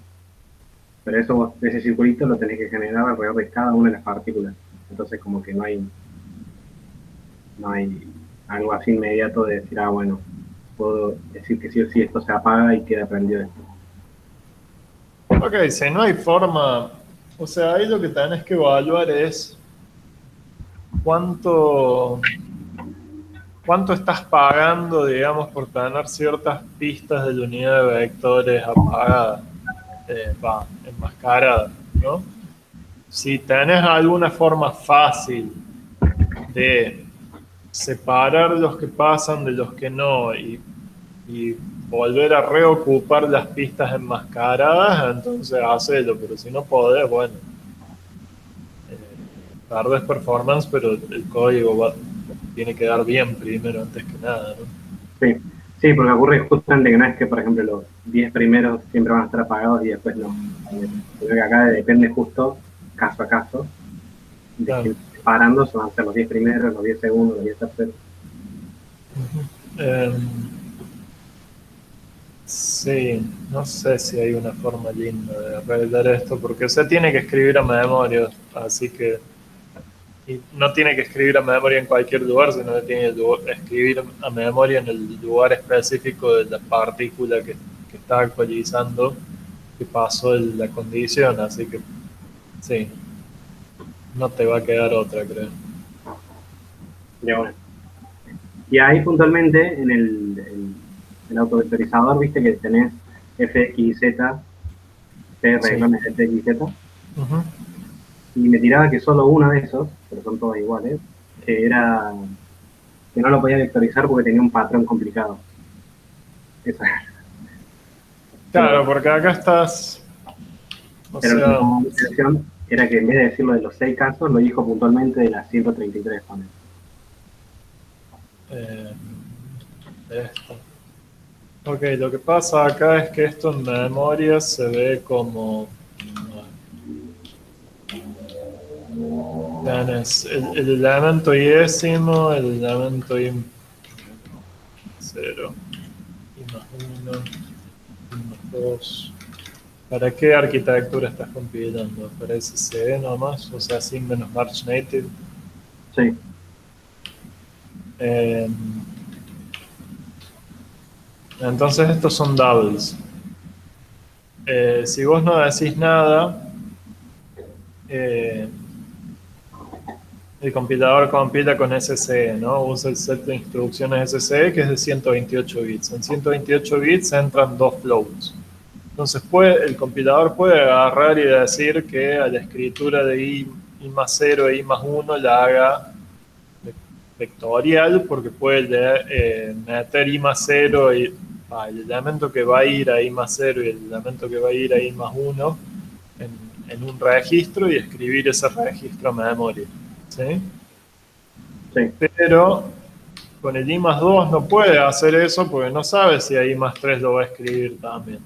Pero eso, ese circulito lo tenés que generar alrededor de cada una de las partículas. Entonces como que no hay algo así inmediato de decir, bueno, puedo decir que sí o sí esto se apaga y queda prendido esto. Ok, si no hay forma, o sea, ahí lo que tenés que evaluar es cuánto, cuánto estás pagando, digamos, por tener ciertas pistas de la unidad de vectores apagadas, enmascaradas, ¿no? Si tenés alguna forma fácil de separar los que pasan de los que no y volver a reocupar las pistas enmascaradas, entonces hacelo, pero si no podés, bueno, perdés performance, pero el código tiene que dar bien primero, antes que nada, ¿no? Sí, sí, porque ocurre justamente que no es que, por ejemplo, los 10 primeros siempre van a estar apagados y después no. Sino que acá depende justo, caso a caso, de Claro. que parando se van a ser los 10 primeros, los 10 segundos, los 10 terceros. Sí, no sé si hay una forma linda de arreglar esto, porque se tiene que escribir a memoria, así que y no tiene que escribir a memoria en cualquier lugar, sino que tiene que escribir a memoria en el lugar específico de la partícula que está actualizando, que pasó la condición, así que sí, no te va a quedar otra, creo. Ya, bueno. Y ahí puntualmente en el autovectorizador, viste que tenés fx y z, t reglones de fx y z, Ujú. y me tiraba que solo uno de esos, pero son todos iguales, que no lo podía vectorizar porque tenía un patrón complicado. Eso. Claro, porque acá estás, o Pero sea, la excepción era que en vez de decirlo de los 6 casos, lo dijo puntualmente de las 133 paneles. esto. Ok, lo que pasa acá es que esto en memoria se ve como... Tienes el elemento y décimo, el elemento y 0, y más 1, y más 2. ¿Para qué arquitectura estás compilando? ¿Para SCE nomás? O sea, sin menos March Native. Sí, Entonces estos son doubles. Si vos no decís nada, el compilador compila con SCE, ¿no? Usa el set de instrucciones SCE, que es de 128 bits. En 128 bits entran dos floats. Entonces el compilador puede agarrar y decir que a la escritura de I más 0 e I más 1 la haga vectorial, porque puede meter I más 0 y el elemento que va a ir a I más 0 y el elemento que va a ir a I más 1 en un registro y escribir ese registro a memoria. ¿Sí? sí, Pero con el I más 2 no puede hacer eso porque no sabe si a I más 3 lo va a escribir también.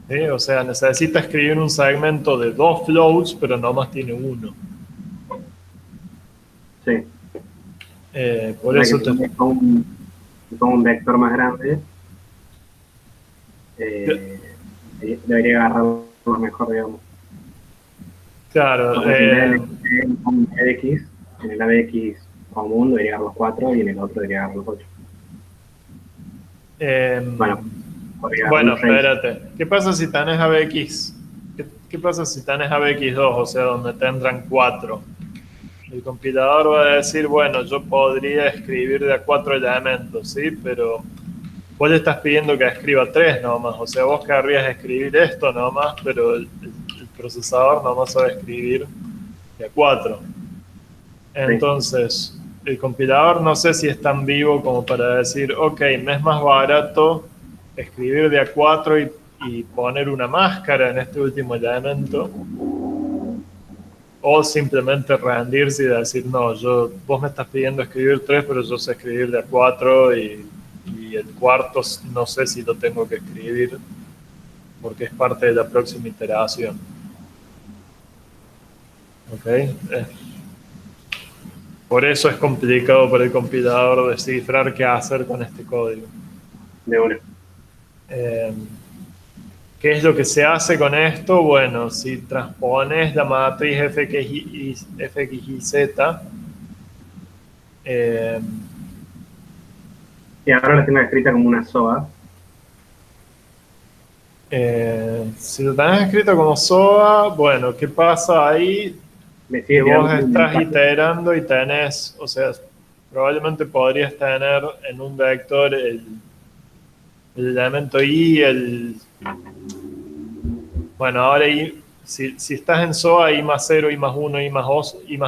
¿Sí? O sea, necesita escribir un segmento de 2 floats, pero nomás tiene uno. sí. Por eso con un vector más grande, debería agarrarlo mejor, digamos. Claro. En un ABX, en el ABX común debería agarrar los 4 y en el otro debería agarrar los 8. Bueno, espérate. ¿Qué pasa si tenés ABX? ¿Qué pasa si tenés ABX2, o sea, donde tendrán 4? El compilador va a decir, bueno, yo podría escribir de a 4 elementos, ¿sí? Pero vos le estás pidiendo que escriba 3 nomás. O sea, vos querrías escribir esto nomás, pero el procesador nomás sabe escribir de a 4. Entonces, el compilador no sé si es tan vivo como para decir, ok, me es más barato escribir de a 4 y poner una máscara en este último elemento, o simplemente rendirse y decir, no, vos me estás pidiendo escribir 3, pero yo sé escribir de a 4 y el cuarto no sé si lo tengo que escribir porque es parte de la próxima iteración. ¿Ok? Por eso es complicado para el compilador descifrar qué hacer con este código. De una. ¿Qué es lo que se hace con esto? Bueno, si transpones la matriz fx y z, y ahora la tengo escrita como una SOA. si lo tenés escrito como SOA, bueno, ¿qué pasa ahí? Que vos estás iterando y tenés, o sea, probablemente podrías tener en un vector el elemento i, bueno, ahora si estás en SOA, i más 0, i más 1, i más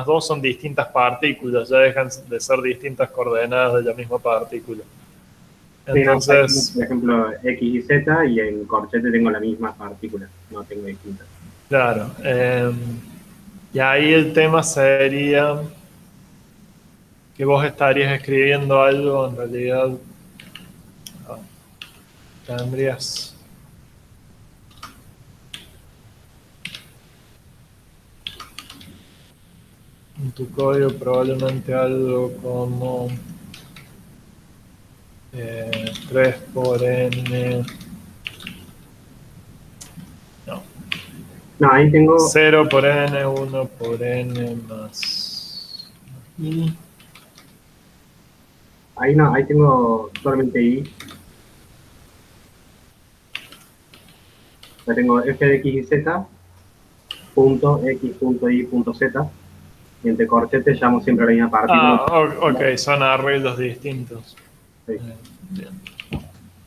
2 son distintas partículas, ya dejan de ser distintas coordenadas de la misma partícula. Sí, no, Entonces, por ejemplo, X y Z, y en corchete tengo la misma partícula, no tengo distintas. claro. Y ahí el tema sería que vos estarías escribiendo algo, en realidad tendrías... en tu código probablemente algo como 3 por n... No. No, ahí tengo, 0 por n, 1 por n más i. ahí no, ahí tengo solamente I. Ya tengo f de X y Z, punto X, punto Y, punto Z, y entre corchetes llamo siempre a la misma partícula. Ok, son arreglos distintos. Sí. Bien.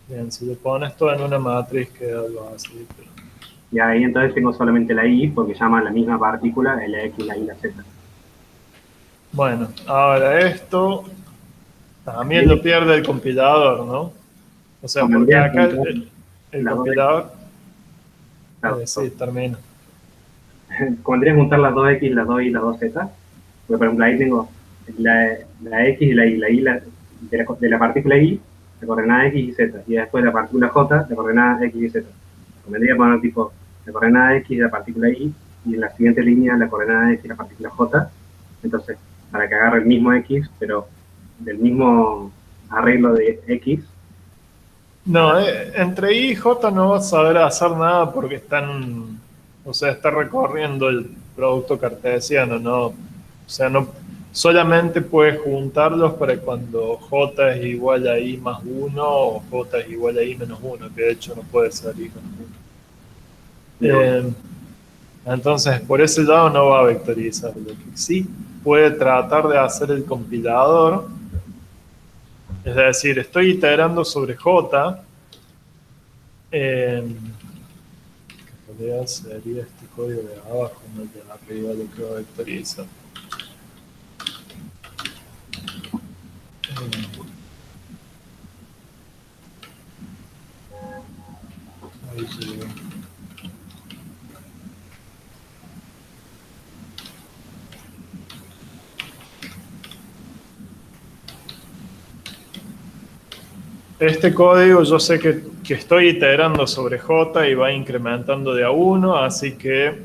Bien, si lo pones todo en una matriz queda algo así, pero... Y ahí entonces tengo solamente la I, porque llama a la misma partícula, la X, la Y, la Z. Bueno, ahora esto también lo pierde el compilador, ¿no? O sea, porque acá el compilador... sí, termina. Convendría juntar las dos X, las dos Y, las dos Z. Porque, por ejemplo, ahí tengo la X y la Y, de la partícula Y, la coordenada X y Z, y después la partícula J, la coordenada X y Z. Convendría poner tipo la coordenada X y la partícula Y, y en la siguiente línea la coordenada X y la partícula J. Entonces, para que agarre el mismo X, pero del mismo arreglo de X. No, entre I y J no vas a saber hacer nada porque están, o sea, está recorriendo el producto cartesiano, ¿no? O sea, no solamente puedes juntarlos para cuando J es igual a I más 1 o J es igual a I menos 1, que de hecho no puede ser I menos 1. Entonces, por ese lado no va a vectorizar. Lo que sí puede tratar de hacer el compilador, es decir, estoy iterando sobre J, que en realidad sería este código de abajo, no el de arriba, lo que va a vectorizar. Ahí llegó. Este código yo sé que estoy iterando sobre J y va incrementando de a 1, así que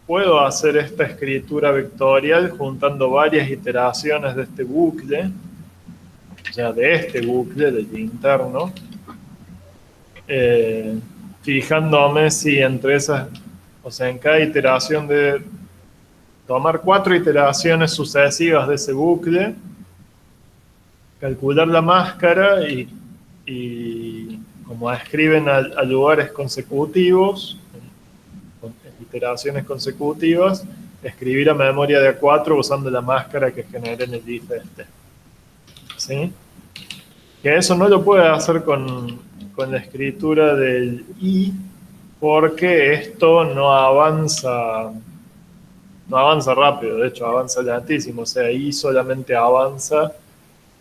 puedo hacer esta escritura vectorial juntando varias iteraciones de este bucle, o sea, de este bucle, del interno, fijándome si entre esas, o sea, en cada iteración de tomar 4 iteraciones sucesivas de ese bucle, calcular la máscara y como escriben a lugares consecutivos, con iteraciones consecutivas, escribir a memoria de A4 usando la máscara que genera en el if este. ¿Sí? Que eso no lo puede hacer con la escritura del i, porque esto no avanza rápido, de hecho avanza lentísimo, o sea, i solamente avanza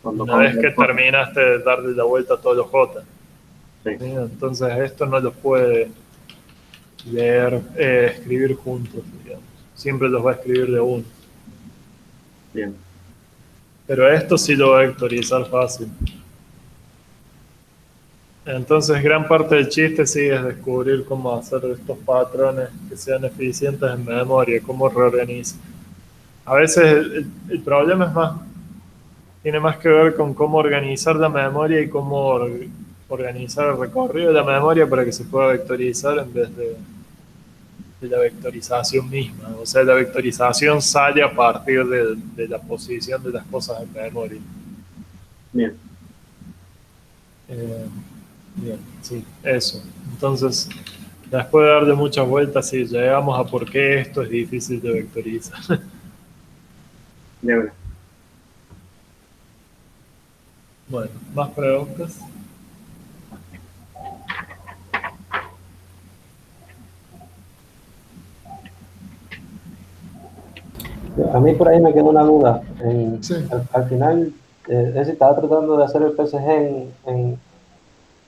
una vez que terminaste de darle la vuelta a todos los J. Sí. ¿Sí? Entonces esto no lo puede leer, escribir juntos, digamos. Siempre los va a escribir de uno. Bien. Pero esto sí lo va a vectorizar fácil. Entonces gran parte del chiste sí es descubrir cómo hacer estos patrones que sean eficientes en memoria, cómo reorganizar. A veces el problema es tiene más que ver con cómo organizar la memoria y cómo organizar el recorrido de la memoria para que se pueda vectorizar en vez de la vectorización misma. O sea, la vectorización sale a partir de la posición de las cosas en memoria. Bien. Bien, sí, eso. Entonces, después de darle muchas vueltas, sí, llegamos a por qué esto es difícil de vectorizar. De una. Bueno, más preguntas. A mí por ahí me quedó una duda. Sí. Al final, es decir, estaba tratando de hacer el PSG en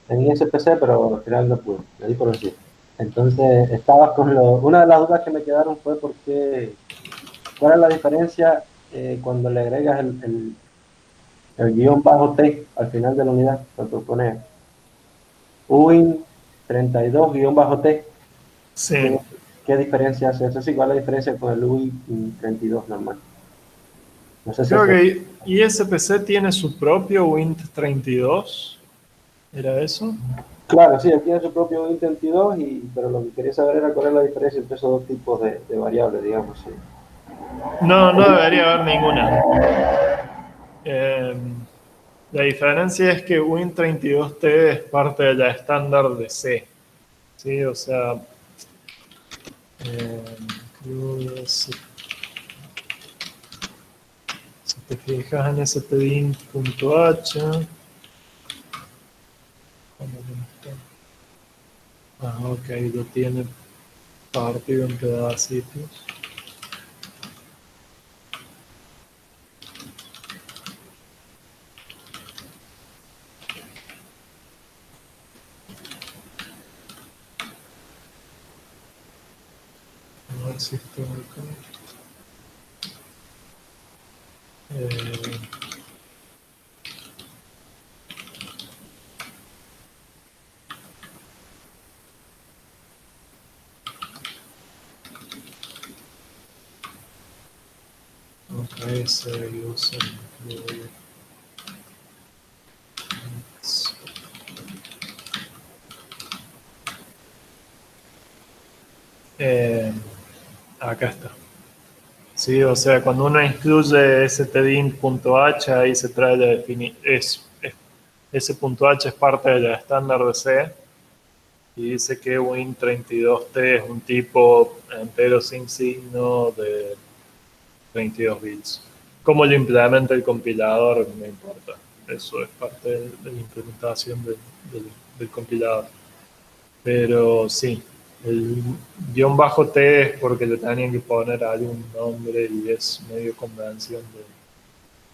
ISPC, pero al final no pude, me di por vencido. Entonces, estaba con una de las dudas que me quedaron fue cuál es la diferencia cuando le agregas el guión bajo T al final de la unidad, cuando pone UIN 32 guión bajo T. Sí. ¿Qué diferencia hace eso? Sí, ¿cuál es la diferencia con el UIN 32 normal? No sé si Creo eso. que ISPC tiene su propio Wint32. ¿Era eso? Claro, sí, él tiene su propio int 22, pero lo que quería saber era cuál es la diferencia entre esos dos tipos de variables, digamos. Sí. No, no debería haber ninguna. Eh, la diferencia es que Win32T es parte de la estándar de C. ¿Sí? O sea, si te fijas en stdin.h, ok, lo tiene partido en pedacitos. A ver si esto acá. Ok, se usa incluye. Acá está. Sí, o sea, cuando uno incluye stdin.h, ahí se trae la definición. Ese punto H es parte de la estándar de C y dice que Win32T es un tipo entero sin signo de 32 bits. Cómo lo implementa el compilador, no importa. Eso es parte de la implementación del compilador. Pero sí, el guión bajo T es porque le tenían que poner algún nombre y es medio convención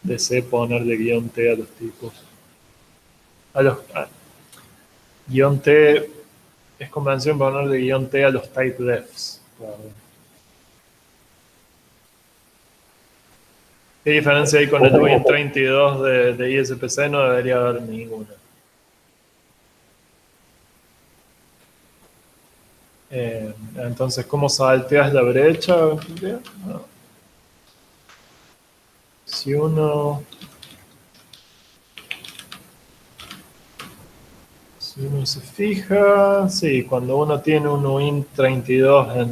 de C ponerle guión T a los tipos. Guión T es convención ponerle guión T a los type defs. ¿Qué diferencia hay con el Win32 de ISPC? No debería haber ninguna. Entonces, ¿cómo salteas la brecha? No. Si uno se fija, sí, cuando uno tiene un Win32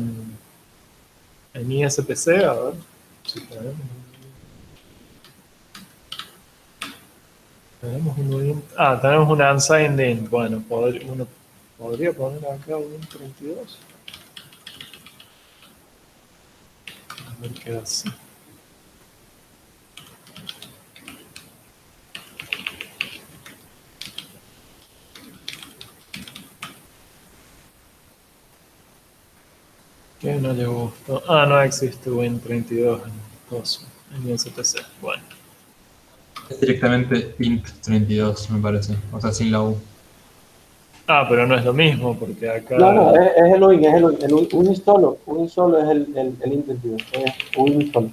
en ISPC, a ver si tenemos un Win. Tenemos un unsigned int. Bueno, uno podría poner acá Win32. A ver qué hace. ¿Qué no le gustó? No existe Win32 en ISPC. Bueno. Es directamente int32, me parece. O sea, sin la U. Pero no es lo mismo, porque acá. No, es el UIN, es el UIN. El UIN solo es el int 22. Es UIN solo.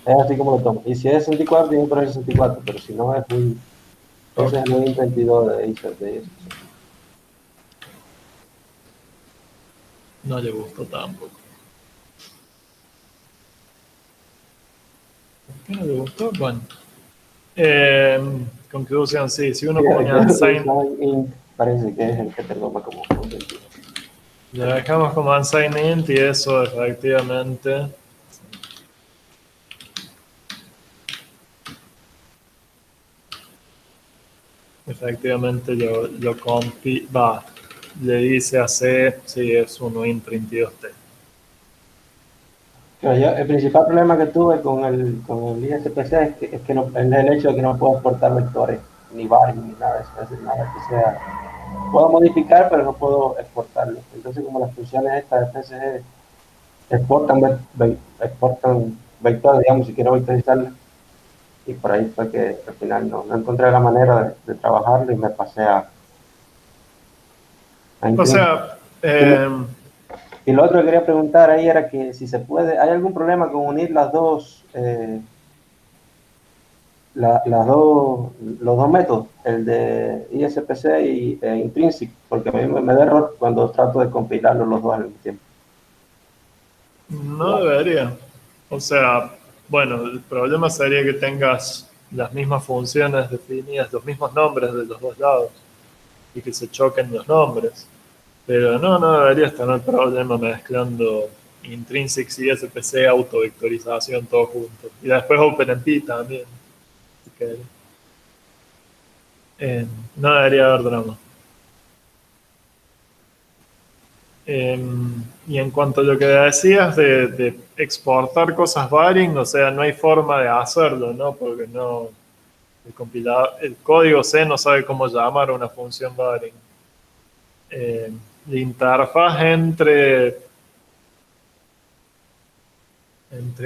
Es así como lo tomo. Y si es 64, tiene que poner 64, pero si no es UIN. Ese es el UIN 32 de Acer, de eso. No le gustó tampoco. ¿Por qué no le gustó? Bueno. Conclusión, sí. Si uno pone unsigned. Int parece que es el que te toma como sentido. Le dejamos como unsigned int y eso efectivamente. Efectivamente le dice a C si es un Win32T. Pero el principal problema que tuve con el ISPC es que es el hecho de que no puedo exportar vectores, ni varios, ni nada de eso, es decir, nada que sea. Puedo modificar, pero no puedo exportarlo. Entonces, como las funciones estas de PSG exportan vectores, digamos, si quiero vectorizarlo, y por ahí fue que al final no encontré la manera de trabajarlo y me pasé a O Intrinsic. sea, Y lo otro que quería preguntar ahí era que si se puede, ¿hay algún problema con unir las dos, los dos métodos, el de ISPC e Intrinsic? Porque a mí me da error cuando trato de compilarlos los dos al mismo tiempo. no debería. O sea, bueno, el problema sería que tengas las mismas funciones definidas, los mismos nombres de los dos lados y que se choquen los nombres. Pero no deberías tener problema mezclando Intrinsics y SPC, autovectorización, todo junto. Y después OpenMP también. Si querés. No debería haber drama. Y en cuanto a lo que decías de exportar cosas varying, o sea, no hay forma de hacerlo, ¿no? Porque no, el compilador, el código C no sabe cómo llamar a una función varying. La interfaz entre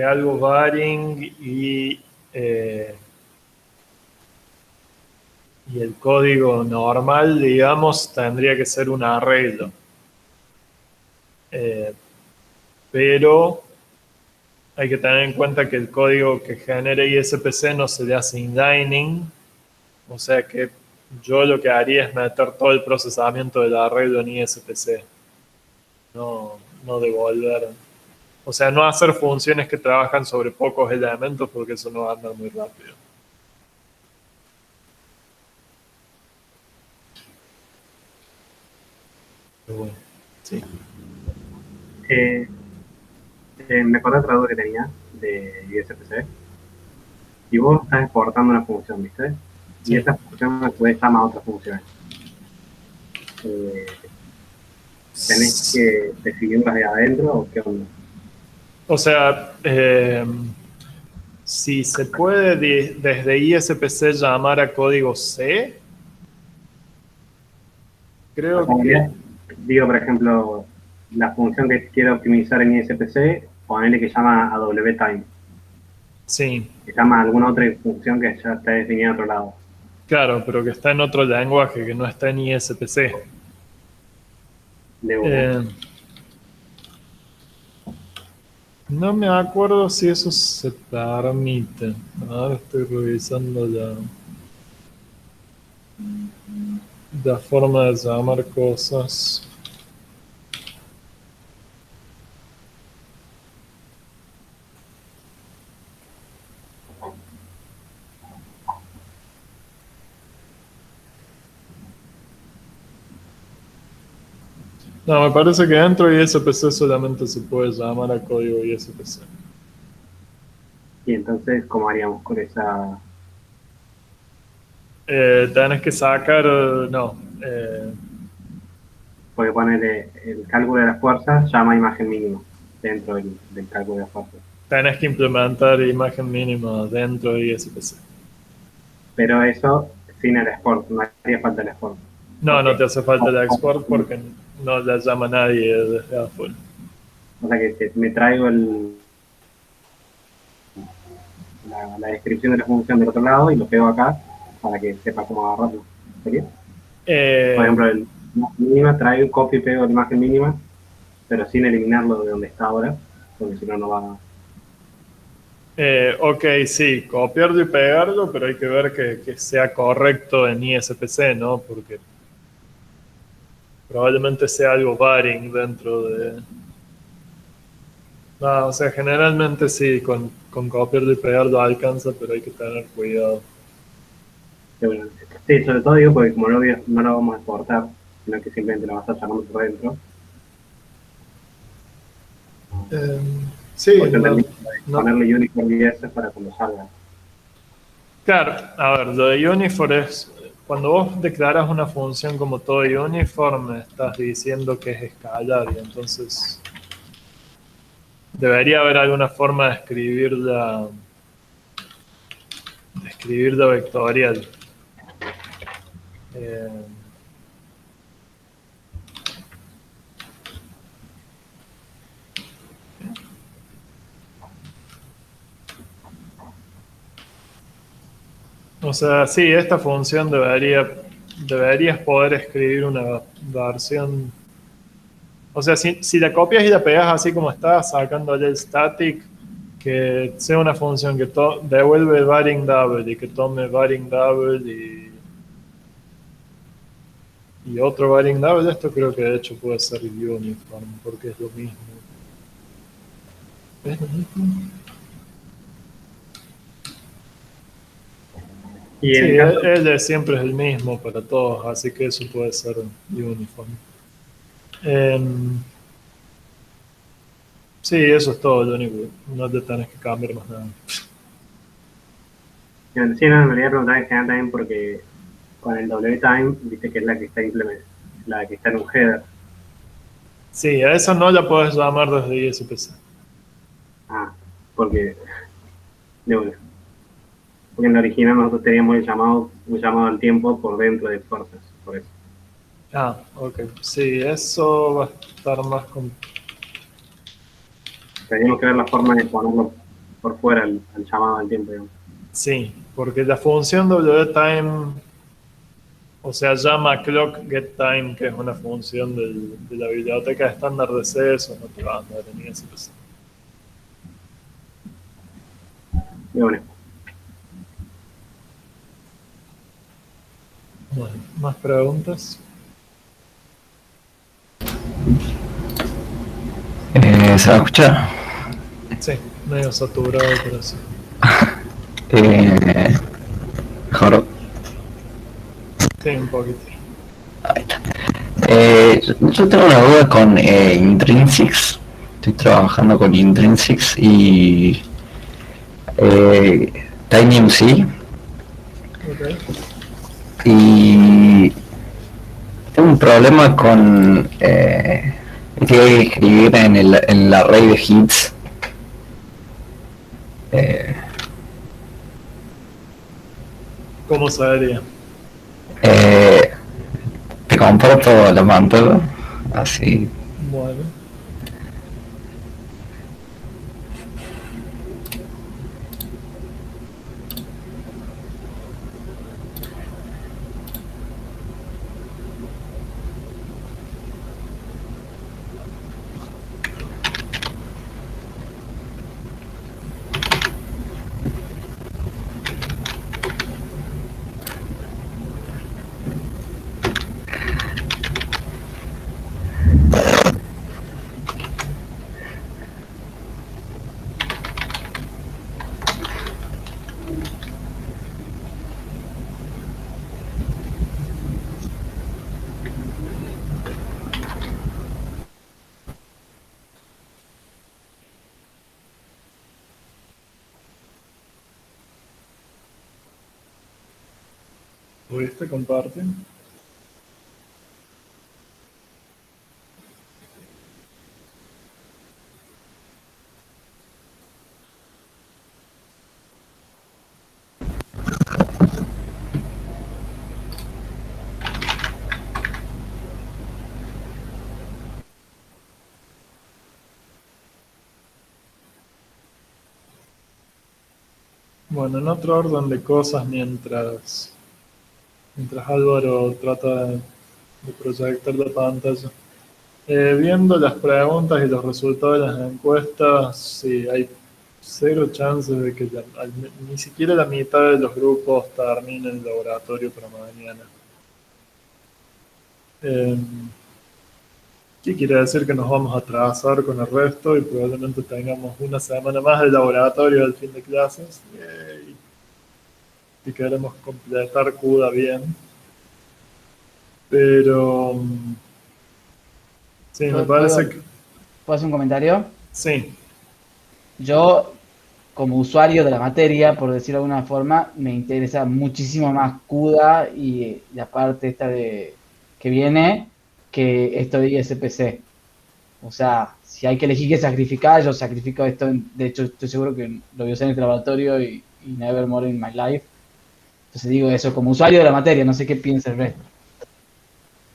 algo varying y el código normal, digamos, tendría que ser un arreglo. Pero hay que tener en cuenta que el código que genere ISPC no se le hace inlining, o sea que yo lo que haría es meter todo el procesamiento del arreglo en ISPC, no devolver. O sea, no hacer funciones que trabajan sobre pocos elementos porque eso no va a andar muy rápido. Pero bueno, sí. Me acordé otra duda que tenía de ISPC. Si vos estás exportando una función, ¿viste? Sí. Y esa función a su vez llama a otra función. ¿Tenés que definirlas de adentro o qué onda? O sea, si se puede desde ISPC llamar a código C, creo que... Digo, por ejemplo, la función que quiero optimizar en ISPC, ponele que llama a WTime, Sí, que llama a alguna otra función que ya está definida en otro lado. claro, pero que está en otro lenguaje, que no está en ISPC. De una. No me acuerdo si eso se permite. Ahora estoy revisando la forma de llamar cosas. No, me parece que dentro de ISPC solamente se puede llamar a código ISPC. Y entonces, ¿cómo haríamos con esa? Tenés que sacar, Porque ponerle el cálculo de las fuerzas llama a imagen mínima dentro del cálculo de las fuerzas. tenés que implementar imagen mínima dentro de ISPC. Pero eso sin el export, no haría falta el export. No te hace falta el export porque no la llama nadie desde a full. O sea que me traigo la descripción de la función del otro lado y lo pego acá para que sepa cómo agarrarlo. ¿Sería? Por ejemplo, el mínima traigo, copio y pego la imagen mínima, pero sin eliminarlo de donde está ahora, porque si no, no va. Ok, sí, copiarlo y pegarlo, pero hay que ver que sea correcto en ISPC, ¿no? Porque probablemente sea algo varying dentro de... No, o sea, generalmente sí, con copiarlo y pegarlo alcanza, pero hay que tener cuidado. Sí, sobre todo digo porque como no lo vamos a exportar, sino que simplemente lo vas a estar llamando por dentro. Sí, ponerle uniform y eso para cuando salga. Claro, a ver, lo de uniform es cuando vos declaras una función como todo uniform, estás diciendo que es escalar y entonces Debería haber alguna forma de escribirla vectorial. Eh, o sea, sí, esta función deberías poder escribir una versión. O sea, si la copias y la pegas así como está, sacándole el static, que sea una función que devuelve varying double y que tome varying double y otro varying double, esto creo que de hecho puede ser uniform, porque es lo mismo. ¿Es lo mismo? Y Sí, en caso, L siempre es el mismo para todos, así que eso puede ser uniform. Sí, eso es todo lo único. No te tenés que cambiar más nada. sí, no, me quería preguntar en general también porque con el WTime, viste que es la que está la que está en un header. Sí, a esa no la puedes llamar desde ISPC. Ah, porque, de una. Porque en la original nosotros teníamos un llamado al tiempo por dentro de fuerzas, por eso. Ah, ok. Sí, eso va a estar más complicado. Teníamos que ver la forma de ponerlo por fuera al llamado al tiempo, digamos. Sí, porque la función WTime, o sea, llama clock getTime, que es una función de la biblioteca estándar de C, eso no te va a andar en ISPC. De una. Bueno, ¿más preguntas? ¿Se va a escuchar? Sí, medio saturado, pero sí. Mejor. Sí, un poquito. Ahí está. Yo tengo una duda con Intrinsics. Estoy trabajando con Intrinsics y TinyMC. Ok. Y tengo un problema con que hay que escribir en la array de hits. ¿Cómo sabría? Te comparto la pantalla así. Bueno. ¿Pudiste compartir? Bueno, en otro orden de cosas, mientras Álvaro trata de proyectar la pantalla. Viendo las preguntas y los resultados de las encuestas, sí, hay cero chances de que ni siquiera la mitad de los grupos terminen el laboratorio para mañana. ¿Qué quiere decir? Que nos vamos a atrasar con el resto y probablemente tengamos una semana más de laboratorio al fin de clases. Y queremos completar CUDA bien. Pero sí, me parece que ¿Puedo hacer un comentario? sí. Yo, como usuario de la materia, por decirlo de alguna forma, me interesa muchísimo más CUDA y la parte esta que viene que esto de ISPC. O sea, si hay que elegir qué sacrificar, yo sacrifico esto. De hecho, estoy seguro que lo voy a usar en este laboratorio y nevermore in my life. Entonces digo eso como usuario de la materia, no sé qué piensa el resto.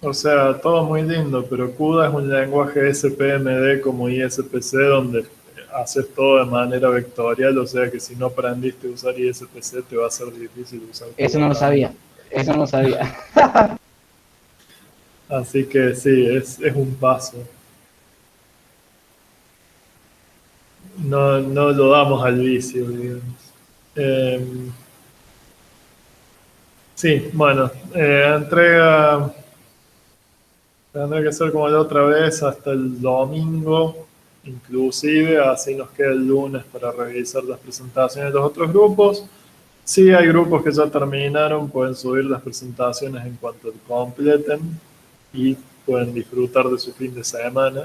O sea, todo muy lindo, pero CUDA es un lenguaje SPMD como ISPC donde haces todo de manera vectorial, o sea que si no aprendiste a usar ISPC te va a ser difícil usar CUDA. Eso no lo sabía, eso no lo sabía. Así que sí, es un paso. No lo damos al vicio, digamos. Sí, bueno, entrega tendrá que ser como la otra vez hasta el domingo, inclusive, así nos queda el lunes para revisar las presentaciones de los otros grupos. Si hay grupos que ya terminaron, pueden subir las presentaciones en cuanto completen y pueden disfrutar de su fin de semana.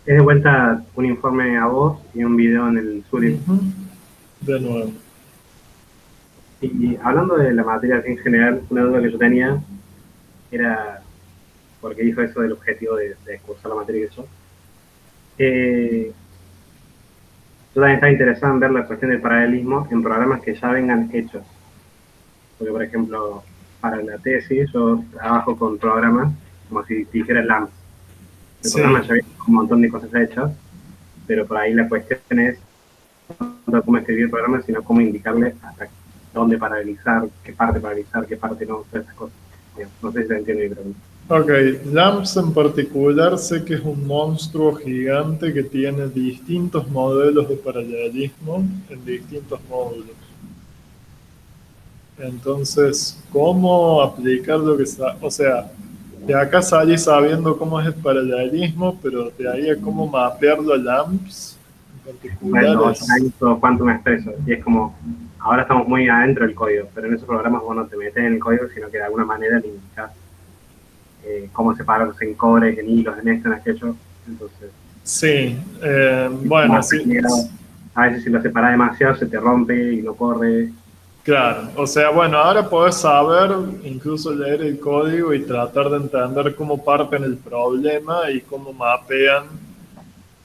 Es de vuelta un informe a vos y un video en el Zoom. De nuevo. Y hablando de la materia en general, una duda que yo tenía era, porque dijo eso del objetivo de cursar la materia que yo. Yo también estaba interesado en ver la cuestión del paralelismo en programas que ya vengan hechos. Porque, por ejemplo, para la tesis yo trabajo con programas como si dijera LAMP. El programa ya viene con un montón de cosas hechas, pero por ahí la cuestión es no cómo escribir el programa, sino cómo indicarle hasta dónde paralelizar, qué parte no, todas esas cosas. No sé si se entiende mi pregunta. Ok, LAMPS en particular sé que es un monstruo gigante que tiene distintos modelos de paralelismo en distintos módulos. Entonces, ¿cómo aplicar lo que o sea, de acá salí sabiendo cómo es el paralelismo, pero de ahí a cómo mapearlo a LAMPS en particular bueno, hay todo Quantum Expresso, y es como, ahora estamos muy adentro del código, pero en esos programas vos no te metes en el código, sino que de alguna manera le indicás cómo separar los encores, en hilos, en esto, en aquello. Entonces, sí, bueno, sí. A veces si lo separas demasiado se te rompe y no corre. Claro, o sea, bueno, ahora podés saber, incluso leer el código y tratar de entender cómo parten el problema y cómo mapean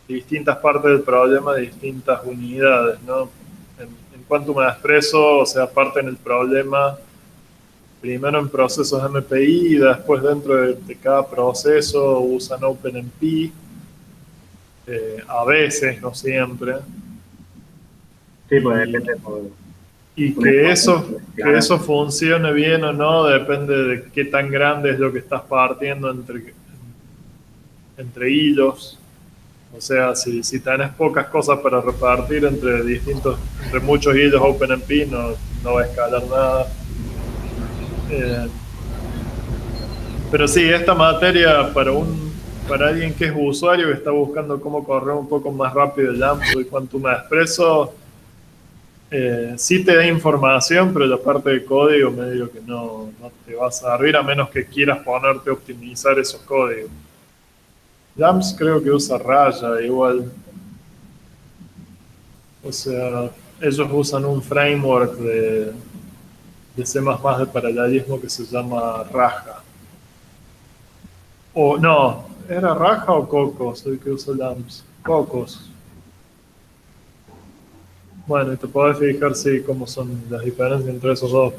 distintas partes del problema, distintas unidades, ¿no? En Quantum Expresso, o sea, parten el problema primero en procesos MPI y después dentro de cada proceso usan OpenMP, a veces, no siempre. Sí, pues depende y que eso funcione bien o no depende de qué tan grande es lo que estás partiendo entre hilos. O sea, si tenés pocas cosas para repartir entre muchos hilos OpenMP, no va a escalar nada. Pero sí, esta materia para alguien que es usuario que está buscando cómo correr un poco más rápido el LAMP y Quantum Expresso, sí te da información, pero la parte de código medio que no te va a servir a menos que quieras ponerte a optimizar esos códigos. LAMPS creo que usa Raya igual. O sea, ellos usan un framework de C++ de paralelismo que se llama Raja. O no, ¿era Raja o Cocos el que usa LAMPS? Cocos. Bueno, y te podés fijar, sí, cómo son las diferencias entre esos dos.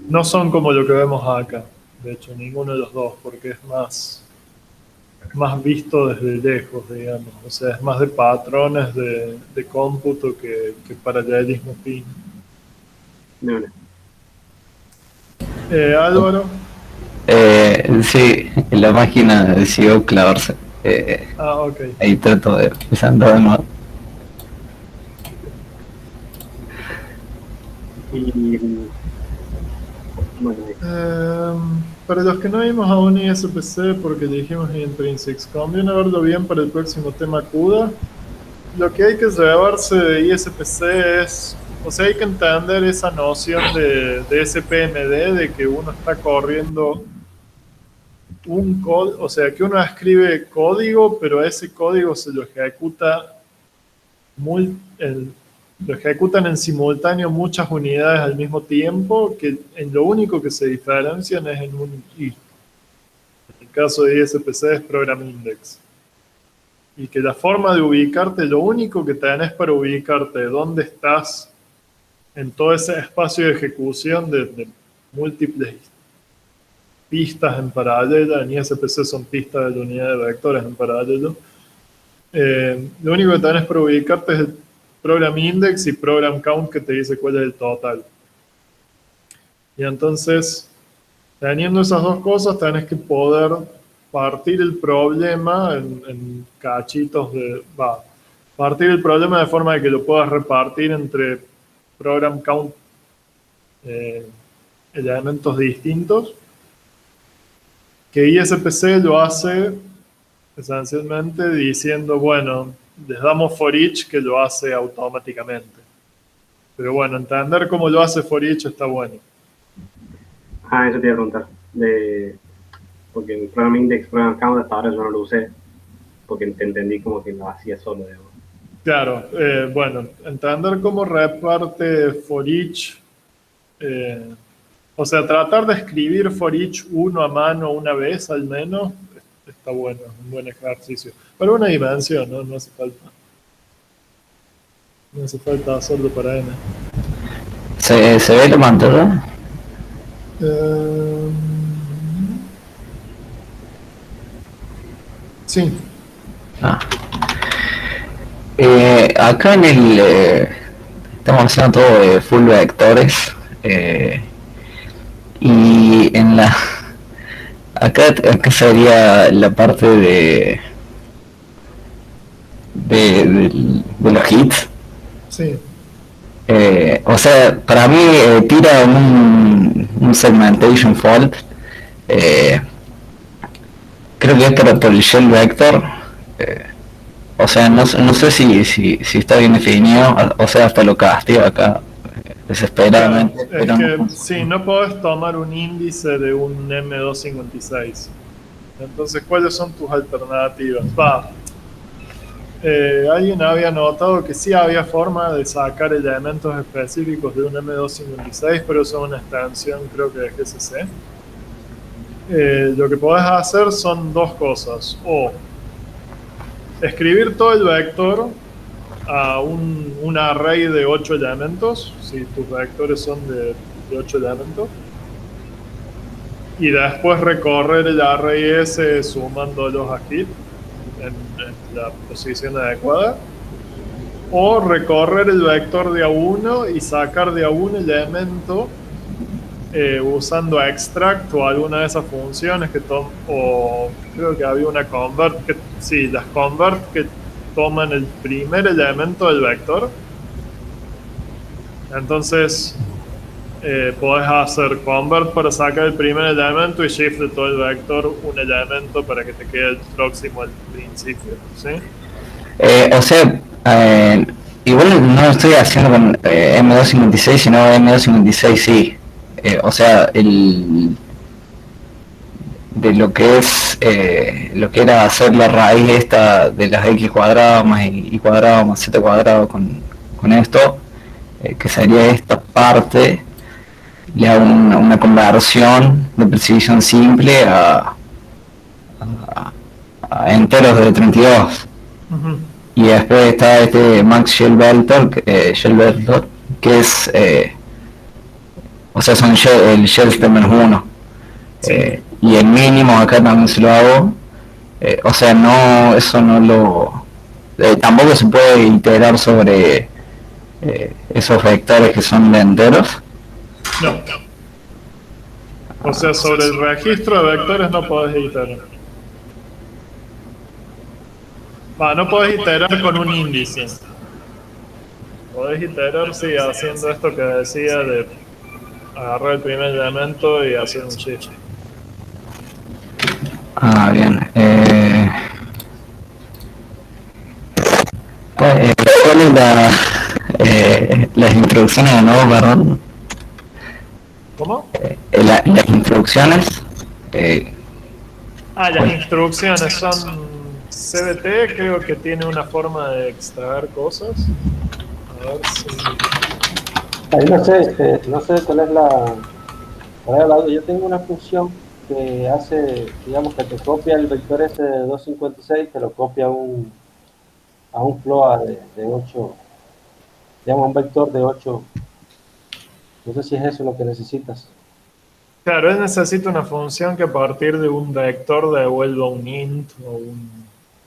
No son como lo que vemos acá, de hecho, ninguno de los dos, porque es más visto desde lejos, digamos. O sea, es más de patrones de cómputo que paralelismo fin. Álvaro. Sí, en la página decidió clavarse. Ok. Ahí trato de empezar de nuevo. Para los que no vimos aún ISPC porque dijimos Intrinsics, conviene verlo bien para el próximo tema CUDA. Lo que hay que llevarse de ISPC es, o sea, hay que entender esa noción de SPMD, de que uno está corriendo un código, o sea, que uno escribe código, pero a ese código se lo ejecuta lo ejecutan en simultáneo muchas unidades al mismo tiempo, que en lo único que se diferencian es en un I. En el caso de ISPC es Program Index. Y que la forma de ubicarte, lo único que tenés para ubicarte de dónde estás en todo ese espacio de ejecución de múltiples pistas en paralelo, en ISPC son pistas de la unidad de vectores en paralelo, lo único que tenés para ubicarte es el Program Index y Program Count que te dice cuál es el total. Y entonces, teniendo esas dos cosas, tenés que poder partir el problema en cachitos partir el problema de forma de que lo puedas repartir entre Program Count elementos distintos, que ISPC lo hace esencialmente diciendo, bueno, les damos for each que lo hace automáticamente. Pero bueno, entender cómo lo hace for each está bueno. Eso te iba a preguntar. Porque en Program Index, Program Count, hasta ahora yo no lo usé, porque te entendí como que lo hacía solo, digamos. Claro, bueno, entender cómo reparte for each, o sea, tratar de escribir for each uno a mano una vez al menos, está bueno, es un buen ejercicio. Pero una dimensión, ¿no? No hace falta hacerlo para N. ¿Se ve la pantalla? Sí. Acá en el estamos haciendo todo de full vectores y en la acá sería la parte de los hits. Sí. O sea, para mí tira un segmentation fault. Creo que es por el shell vector. O sea, no sé si está bien definido, o sea, hasta lo castigo acá desesperadamente. Claro, es que sí, no podés tomar un índice de un M256. Entonces, ¿cuáles son tus alternativas? Alguien había notado que sí había forma de sacar elementos específicos de un M256, pero eso es una extensión, creo que de GCC. Lo que podés hacer son dos cosas: o escribir todo el vector a un array de 8 elementos, si tus vectores son de 8 elementos, y después recorrer el array ese sumándolos a hit en la posición adecuada, o recorrer el vector de A1 y sacar de A1 elemento usando extract o alguna de esas funciones o creo que había una convert las convert que toman el primer elemento del vector. Entonces podés hacer convert para sacar el primer elemento y shift de todo el vector un elemento para que te quede el próximo al principio, ¿sí? O sea, igual no estoy haciendo con M256, sino M256 sí. O sea, de lo que es lo que era hacer la raíz esta de las x cuadrado más y cuadrado más z cuadrado con esto, que sería esta parte, le hago una conversión de precisión simple a enteros de 32. Uh-huh. Y después está este max shell vector que es o sea, son el shell de -1. Sí. Y el mínimo acá también se lo hago. O sea, eso no lo... tampoco se puede iterar sobre esos vectores que son de enteros. No. O sea, sobre el registro de vectores no podés iterar. No podés iterar con un índice. Podés iterar, sí, haciendo esto que decía de agarrar el primer elemento y hacer un shift. Bien. ¿Cuál es las introducciones de nuevo, perdón? ¿Cómo? Las instrucciones. Las instrucciones son CBT, creo que tiene una forma de extraer cosas. A ver si... Ahí no sé cuál es yo tengo una función que hace, digamos, que te copia el vector ese de 256, te lo copia a un float de 8, digamos, un vector de 8. No sé si es eso lo que necesitas. Claro, él necesita una función que a partir de un vector devuelva un int o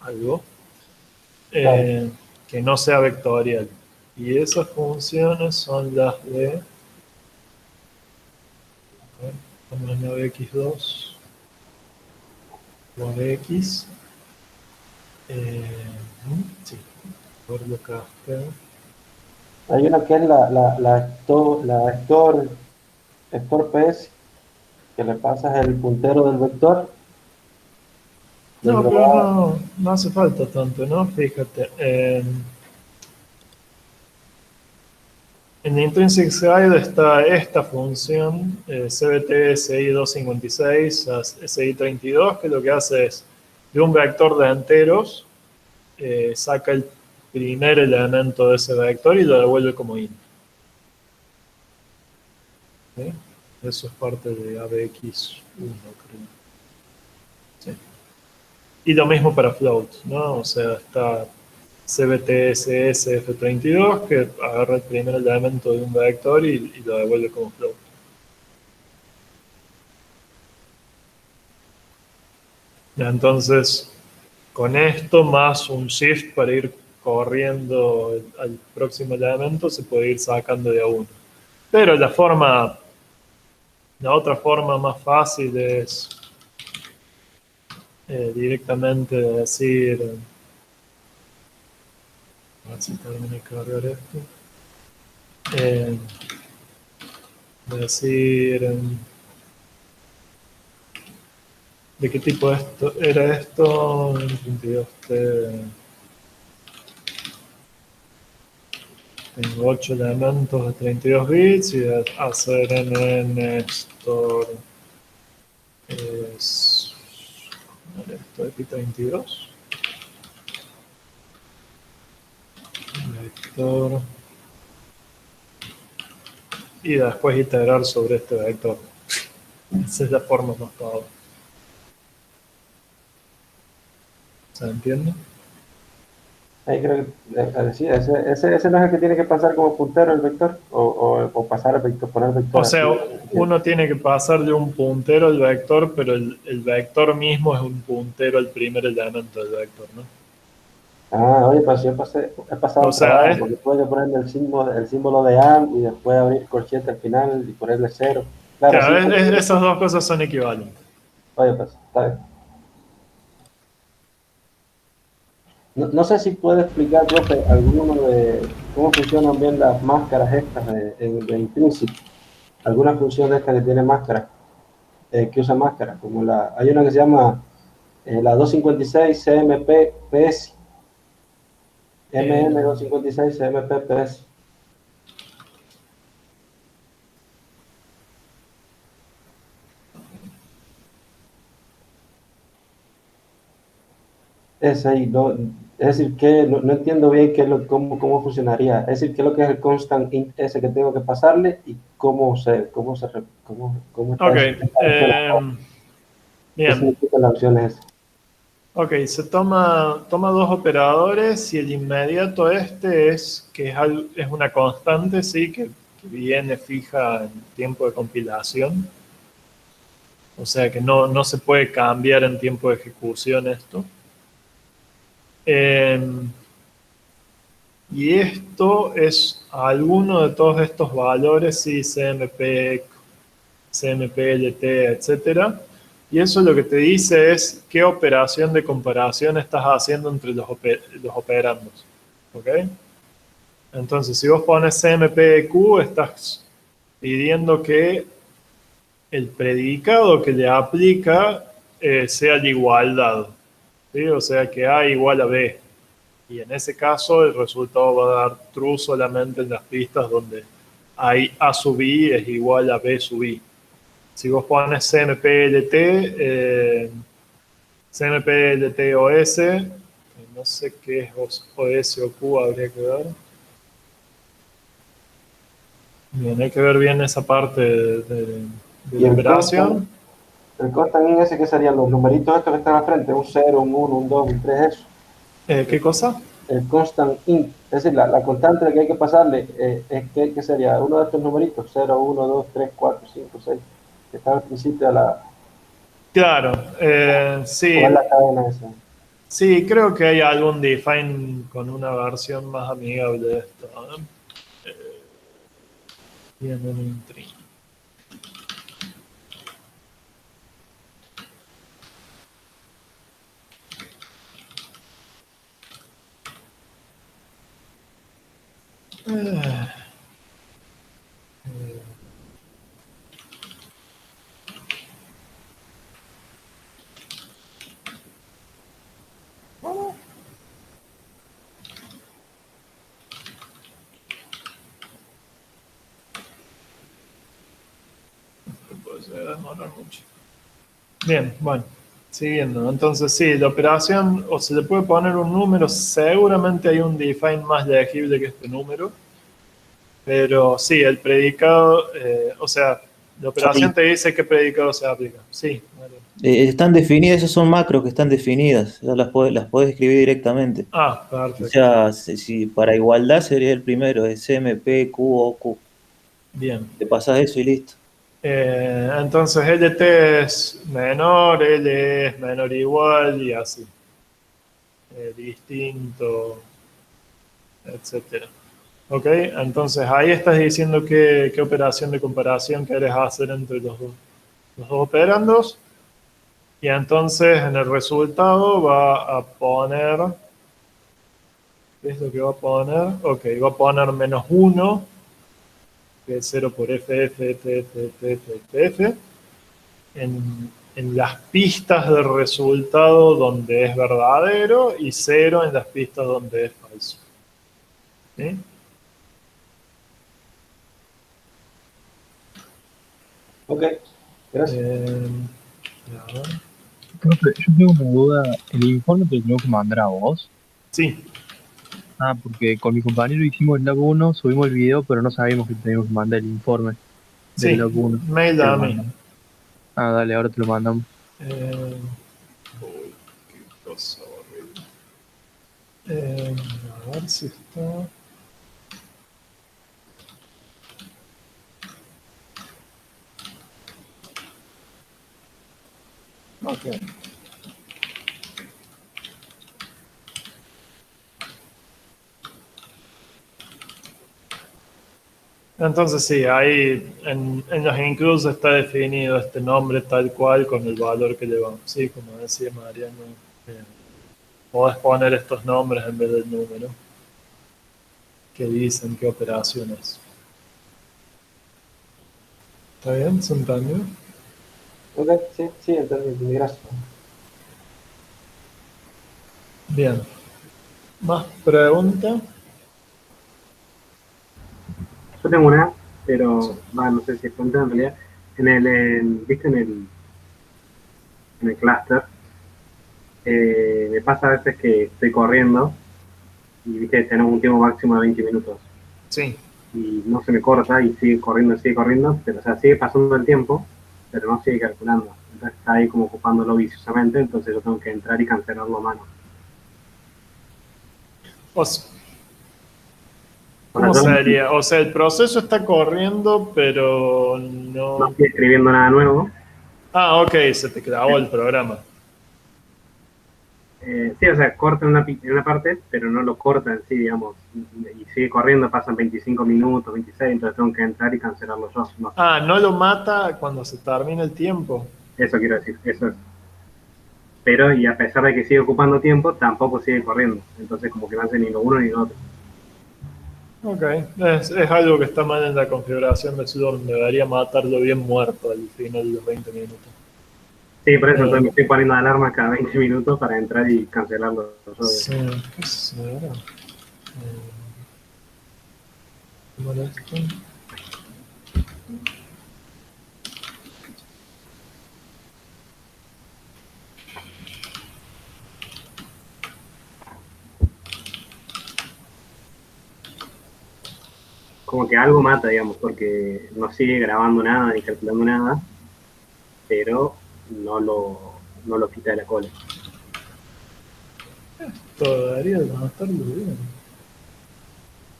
algo Claro. que no sea vectorial. Y esas funciones son las de... Vamos a ver, x2 por x. Sí, por lo castel. Hay una que es vector PS, que le pasas el puntero del vector. No, Del pero global. no hace falta tanto, ¿no? Fíjate. En Intrinsic Guide está esta función, CBT SI256 a SI32, que lo que hace es, de un vector de enteros, saca el primer elemento de ese vector y lo devuelve como int. ¿Sí? Eso es parte de ABX1, creo. Sí. Y lo mismo para float, ¿no? O sea, está CBTSSF32, que agarra el primer elemento de un vector y lo devuelve como float. Entonces, con esto más un shift para ir corriendo al próximo elemento, se puede ir sacando de a uno. Pero la otra forma más fácil es directamente decir, a ver si termina de cargar esto, decir, ¿de qué tipo era esto? 22 tengo 8 elementos de 32 bits y hacer NN store es esto de pi32 vector y después iterar sobre este vector. Esa es la forma más fácil. ¿Se entiende? Ahí creo que sí, ese no es el que tiene que pasar como puntero el vector, o pasar el vector, poner el vector O así. sea, uno tiene que pasar de un puntero al vector, pero el vector mismo es un puntero al primer elemento del vector, ¿no? Ah, oye, pues yo he pasado O el sea, trabajo, porque tuve que ponerle el símbolo de AND y después abrir corchete al final y ponerle 0. Claro, sí. claro, esas dos cosas son equivalentes. Oye, pues, está bien. No sé si puede explicar, profe, alguno de cómo funcionan bien las máscaras estas de Intrinsic. Alguna función de esta que tiene máscara, que usa máscara, como hay una que se llama la 256 CMP PS, MM256 CMP PS. Es ahí, es decir, que no entiendo bien cómo funcionaría. Es decir, qué es lo que es el constant int ese que tengo que pasarle y cómo está Ok, eso. ¿Qué bien. significan las opciones? Ok, se toma dos operadores y el inmediato este es que es una constante, sí, que viene fija en tiempo de compilación. O sea que no se puede cambiar en tiempo de ejecución esto. Y esto es alguno de todos estos valores, sí, CMP, CMPLT, etcétera. Y eso lo que te dice es qué operación de comparación estás haciendo entre los operandos. ¿Ok? Entonces, si vos pones CMPQ, estás pidiendo que el predicado que le aplica sea la igualdad. ¿Sí? O sea, que A igual a B. Y en ese caso, el resultado va a dar true solamente en las pistas donde hay A sub I es igual a B sub I. Si vos pones CMPLT, CMPLT OS, no sé qué es OS o Q, habría que ver. Bien, hay que ver bien esa parte de Y la operación. El constant int ese, ¿qué serían los numeritos estos que están al frente? Un 0, un 1, un 2, un 3, eso. ¿Qué cosa? El constant int, es decir, la constante que hay que pasarle, ¿qué sería? Uno de estos numeritos, 0, 1, 2, 3, 4, 5, 6, que está al principio de la... Claro, ¿Cuál sí. es la cadena esa? Sí, creo que hay algún define con una versión más amigable de esto, ¿no? Bien, un intri. Puede demorar mucho. Bien, bueno, siguiendo. Entonces, sí, la operación, o se le puede poner un número, seguramente hay un define más legible que este número, pero sí, el predicado, o sea, la operación te dice qué predicado se aplica. Sí, vale. Están definidas, esas son macros que están definidas, ya las podés escribir directamente. Ah, O perfecto. sea, si para igualdad sería el primero, es M, P, Q, O, Q. Bien. Te pasas eso y listo. Entonces LT es menor, L es menor igual y así. Distinto, etcétera. Ok, entonces ahí estás diciendo qué operación de comparación querés hacer entre los dos operandos. Y entonces en el resultado va a poner, ¿qué es lo que va a poner? Ok, va a poner -1, que es 0 por f, f, f, f, f, f, f, f, en las pistas del resultado donde es verdadero y 0 en las pistas donde es falso. ¿Sí? Ok, gracias. A ver. Profe, yo tengo una duda. ¿El informe te lo tengo que mandar a vos? Sí, Ah, porque con mi compañero hicimos el lab 1, subimos el video, pero no sabíamos que teníamos que mandar el informe del sí, lab 1. mail Te lo a mí. mandamos. Ah, dale, ahora te lo mandamos. Uy, qué cosa horrible. A ver si está. Ok. Entonces sí, ahí en los inclusos está definido este nombre tal cual con el valor que le vamos. Sí, como decía Mariano, podés poner estos nombres en vez del número que dicen qué operación es. ¿Está bien? ¿Se entendió? Ok, sí, entendí, gracias. Bien. ¿Más preguntas? Yo tengo una, pero no sé si es pregunta en realidad. ¿Viste en el clúster? Me pasa a veces que estoy corriendo y viste tenemos un tiempo máximo de 20 minutos. Sí. Y no se me corta y sigue corriendo, pero o sea, sigue pasando el tiempo, pero no sigue calculando. Entonces está ahí como ocupándolo viciosamente, entonces yo tengo que entrar y cancelarlo a mano. ¿Cómo sería? O sea, el proceso está corriendo, pero no... No estoy escribiendo nada nuevo. Ah, ok, se te clavó el programa. Sí, o sea, corta en una parte, pero no lo corta en sí, digamos. Y sigue corriendo, pasan 25 minutos, 26, entonces tengo que entrar y cancelarlo yo. No. Ah, no lo mata cuando se termina el tiempo. Eso quiero decir, eso es. Pero, y a pesar de que sigue ocupando tiempo, tampoco sigue corriendo. Entonces, como que no hace ni lo uno ni lo otro. Ok, es algo que está mal en la configuración de Sudorm. Debería matarlo bien muerto al final de los 20 minutos. Sí, por eso entonces me estoy poniendo alarmas cada 20 minutos para entrar y cancelarlo yo. Sí, ¿qué será? Molesto. Como que algo mata, digamos, porque no sigue grabando nada ni calculando nada, pero no lo quita de la cola. Todavía matarlo bien.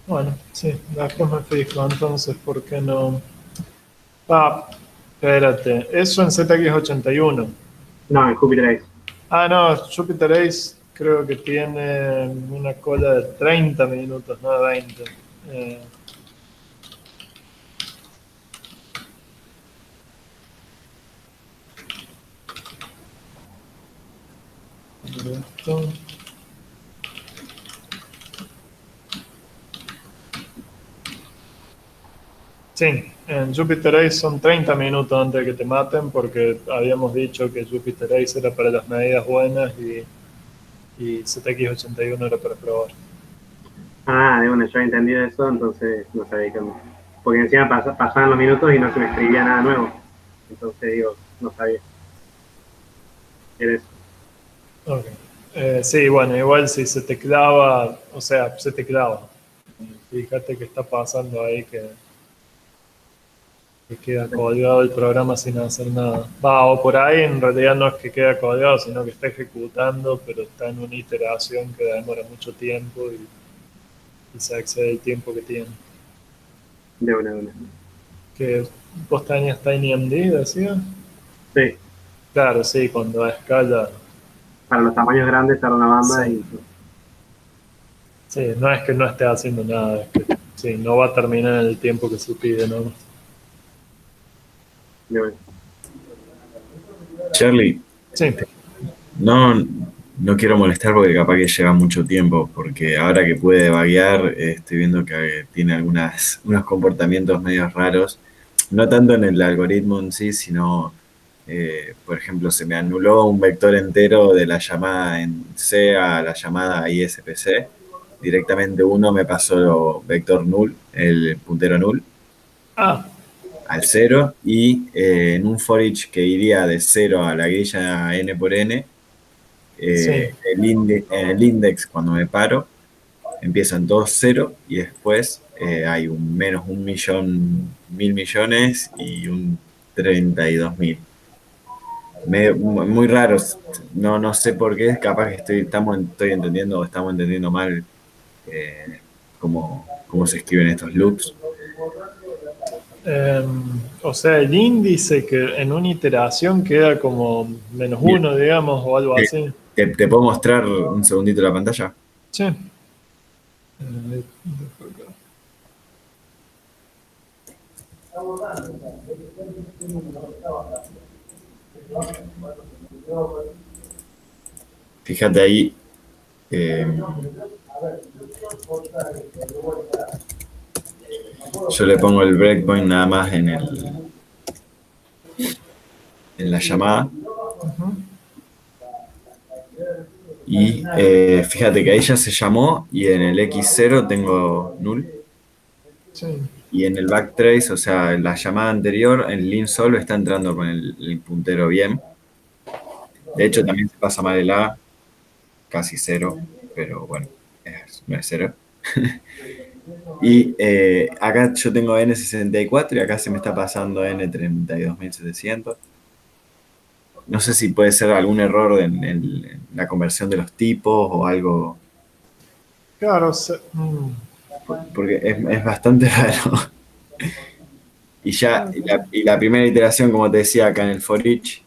Bueno, sí, después me fijo, entonces, ¿por qué no? Ah, espérate, eso en ZX81. No, en Júpiter Ace. Ah, no, Jupiter Ace creo que tiene una cola de 30 minutos, no de 20. Esto. Sí, en Jupiter Ace son 30 minutos antes de que te maten porque habíamos dicho que Jupiter Ace era para las medidas buenas y ZX81 era para probar. Ah, de bueno, yo había entendido eso, entonces no sabía qué onda. Porque encima pasaban los minutos y no se me escribía nada nuevo. Entonces digo, no sabía. Era eso. Ok. Sí, bueno, igual si se te clava, o sea, se te clava. Fíjate que está pasando ahí que queda colgado el programa sin hacer nada. Va, o por ahí en realidad no es que queda colgado, sino que está ejecutando, pero está en una iteración que demora mucho tiempo y se excede el tiempo que tiene. De una. Que vos tenías TinyMD, decía. Sí, Claro, sí, cuando a escala. para los tamaños grandes tarda una banda Sí. Sí, no es que no esté haciendo nada, es que sí, no va a terminar en el tiempo que se pide, ¿no? de una. Charlie, Sí. no quiero molestar porque capaz que lleva mucho tiempo, porque ahora que puede vaguear, estoy viendo que tiene unos comportamientos medio raros, no tanto en el algoritmo en sí, sino, por ejemplo, se me anuló un vector entero de la llamada en C a la llamada ISPC, directamente uno me pasó vector null, el puntero null, Ah, al 0 y en un for each que iría de 0 a la grilla n por n, sí. el index cuando me paro empieza en todo 0 y después hay un menos 1.000.000, 1.000.000.000 y un 32.000. Muy raros, no sé por qué, capaz que estoy entendiendo o estamos entendiendo mal cómo se escriben estos loops. O sea, el índice que en una iteración queda como -1, digamos, o algo así. ¿Te puedo mostrar un segundito la pantalla? Sí. Fíjate ahí. Yo le pongo el breakpoint nada más en la llamada. Y fíjate que ahí ya se llamó y en el X0 tengo null. Sí. Y en el backtrace, o sea, en la llamada anterior, el lin solo está entrando con el puntero bien. De hecho, también se pasa mal el A, casi 0, pero bueno, no es 0. Y acá yo tengo N64 y acá se me está pasando N32.700. No sé si puede ser algún error en la conversión de los tipos o algo, Claro, porque es bastante raro. Y la primera iteración, como te decía acá en el for each,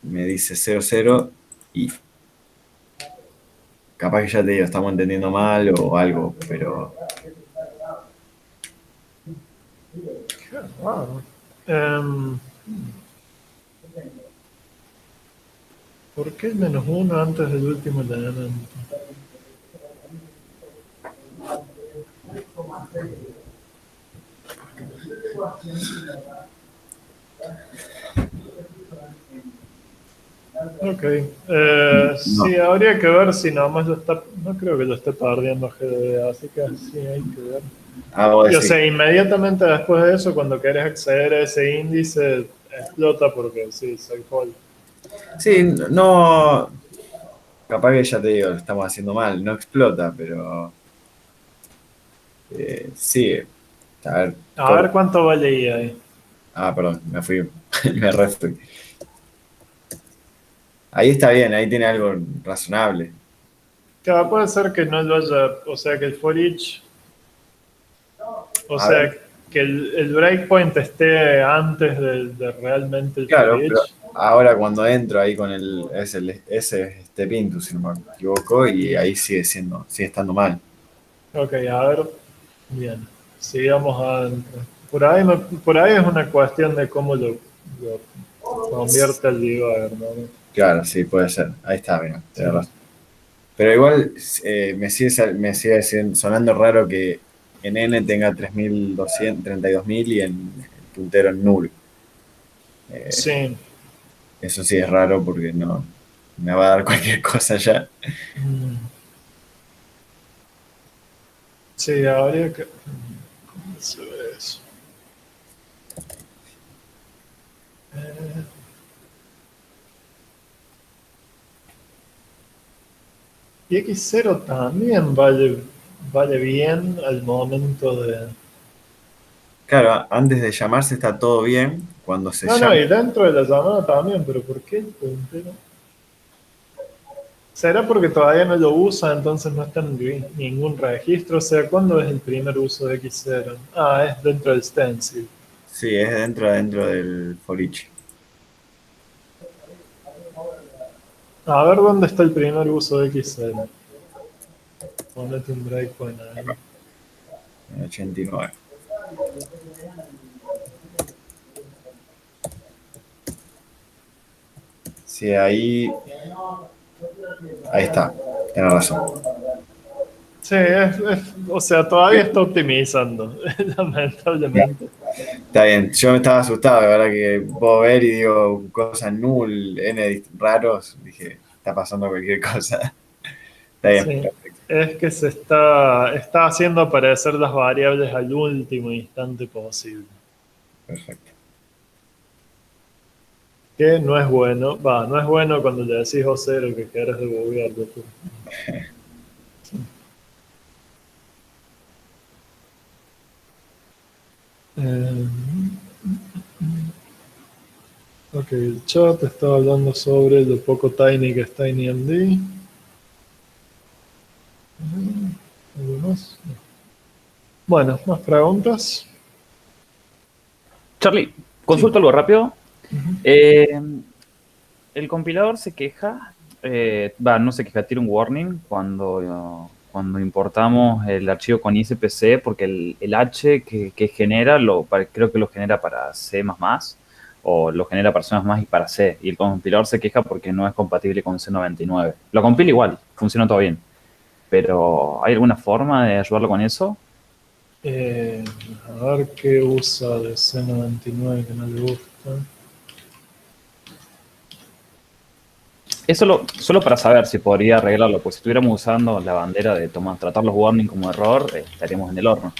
me dice 0, y capaz que ya te digo, estamos entendiendo mal o algo, pero qué raro. ¿Por qué el -1 antes del último elemento? Ok. Sí, habría que ver si nada más lo está. No creo que lo esté perdiendo GDB, así que sí hay que ver. Y, o sea, inmediatamente después de eso, cuando querés acceder a ese índice, explota porque sí, soy hold. sí, no, capaz que ya te digo, lo estamos haciendo mal, no explota, pero sí, a ver. A ver cuánto vale ahí. Perdón, me fui Me resto. Ahí está bien, ahí tiene algo razonable. Claro, puede ser que no lo haya, o sea, que el for each, o A sea, ver. que el breakpoint esté antes de realmente el for Claro, pero each. ahora cuando entro ahí con ese step into, si no me equivoco, y ahí sigue estando mal. Ok, a ver, bien, sigamos adentro. Por ahí es una cuestión de cómo lo convierte al debugger, ¿no? Claro, sí, puede ser. Ahí está, mira, Sí. tenés razón. Pero igual me sigue sonando raro que en N tenga 3200, 32.000 y en el puntero en null. Sí. Eso sí es raro porque no me va a dar cualquier cosa ya. Mm. Sí, habría que... ¿Cómo se ve eso? Eh, y X0 también vale bien al momento de... Claro, antes de llamarse está todo bien. Cuando se No, no, llama, y dentro de la llamada también, pero ¿por qué el puntero? ¿Será porque todavía no lo usa, entonces no está en ningún registro? O sea, ¿cuándo es el primer uso de X0? Ah, es dentro del stencil. sí, es dentro del for each. A ver dónde está el primer uso de X0. Ponete un breakpoint ahí. En 89. Sí, ahí está. Tienes razón. Sí, o sea, todavía está optimizando, lamentablemente. Está bien, yo me estaba asustado, la verdad que puedo ver y digo cosas null, n raros, dije, está pasando cualquier cosa. Está bien, Sí, perfecto. es que está haciendo aparecer las variables al último instante posible. Perfecto. Que no es bueno, no es bueno cuando le decís o cero que querés debuguearlo tú. Eh, ok, el chat está hablando sobre lo poco tiny que es TinyMD. ¿Algo más? No. Bueno, ¿más preguntas? Charlie, Sí. consulta algo rápido. Ujú. El compilador se queja, no se queja, tira un warning cuando importamos el archivo con ISPC, porque el H que genera, creo que lo genera para C++, o lo genera para C++ y para C, y el compilador se queja porque no es compatible con C99. Lo compila igual, funciona todo bien, pero ¿hay alguna forma de ayudarlo con eso? Eh, a ver qué usa de C99 que no le gusta. Es solo para saber si podría arreglarlo, pues si estuviéramos usando la bandera de tratar los warnings como error, estaríamos en el horno.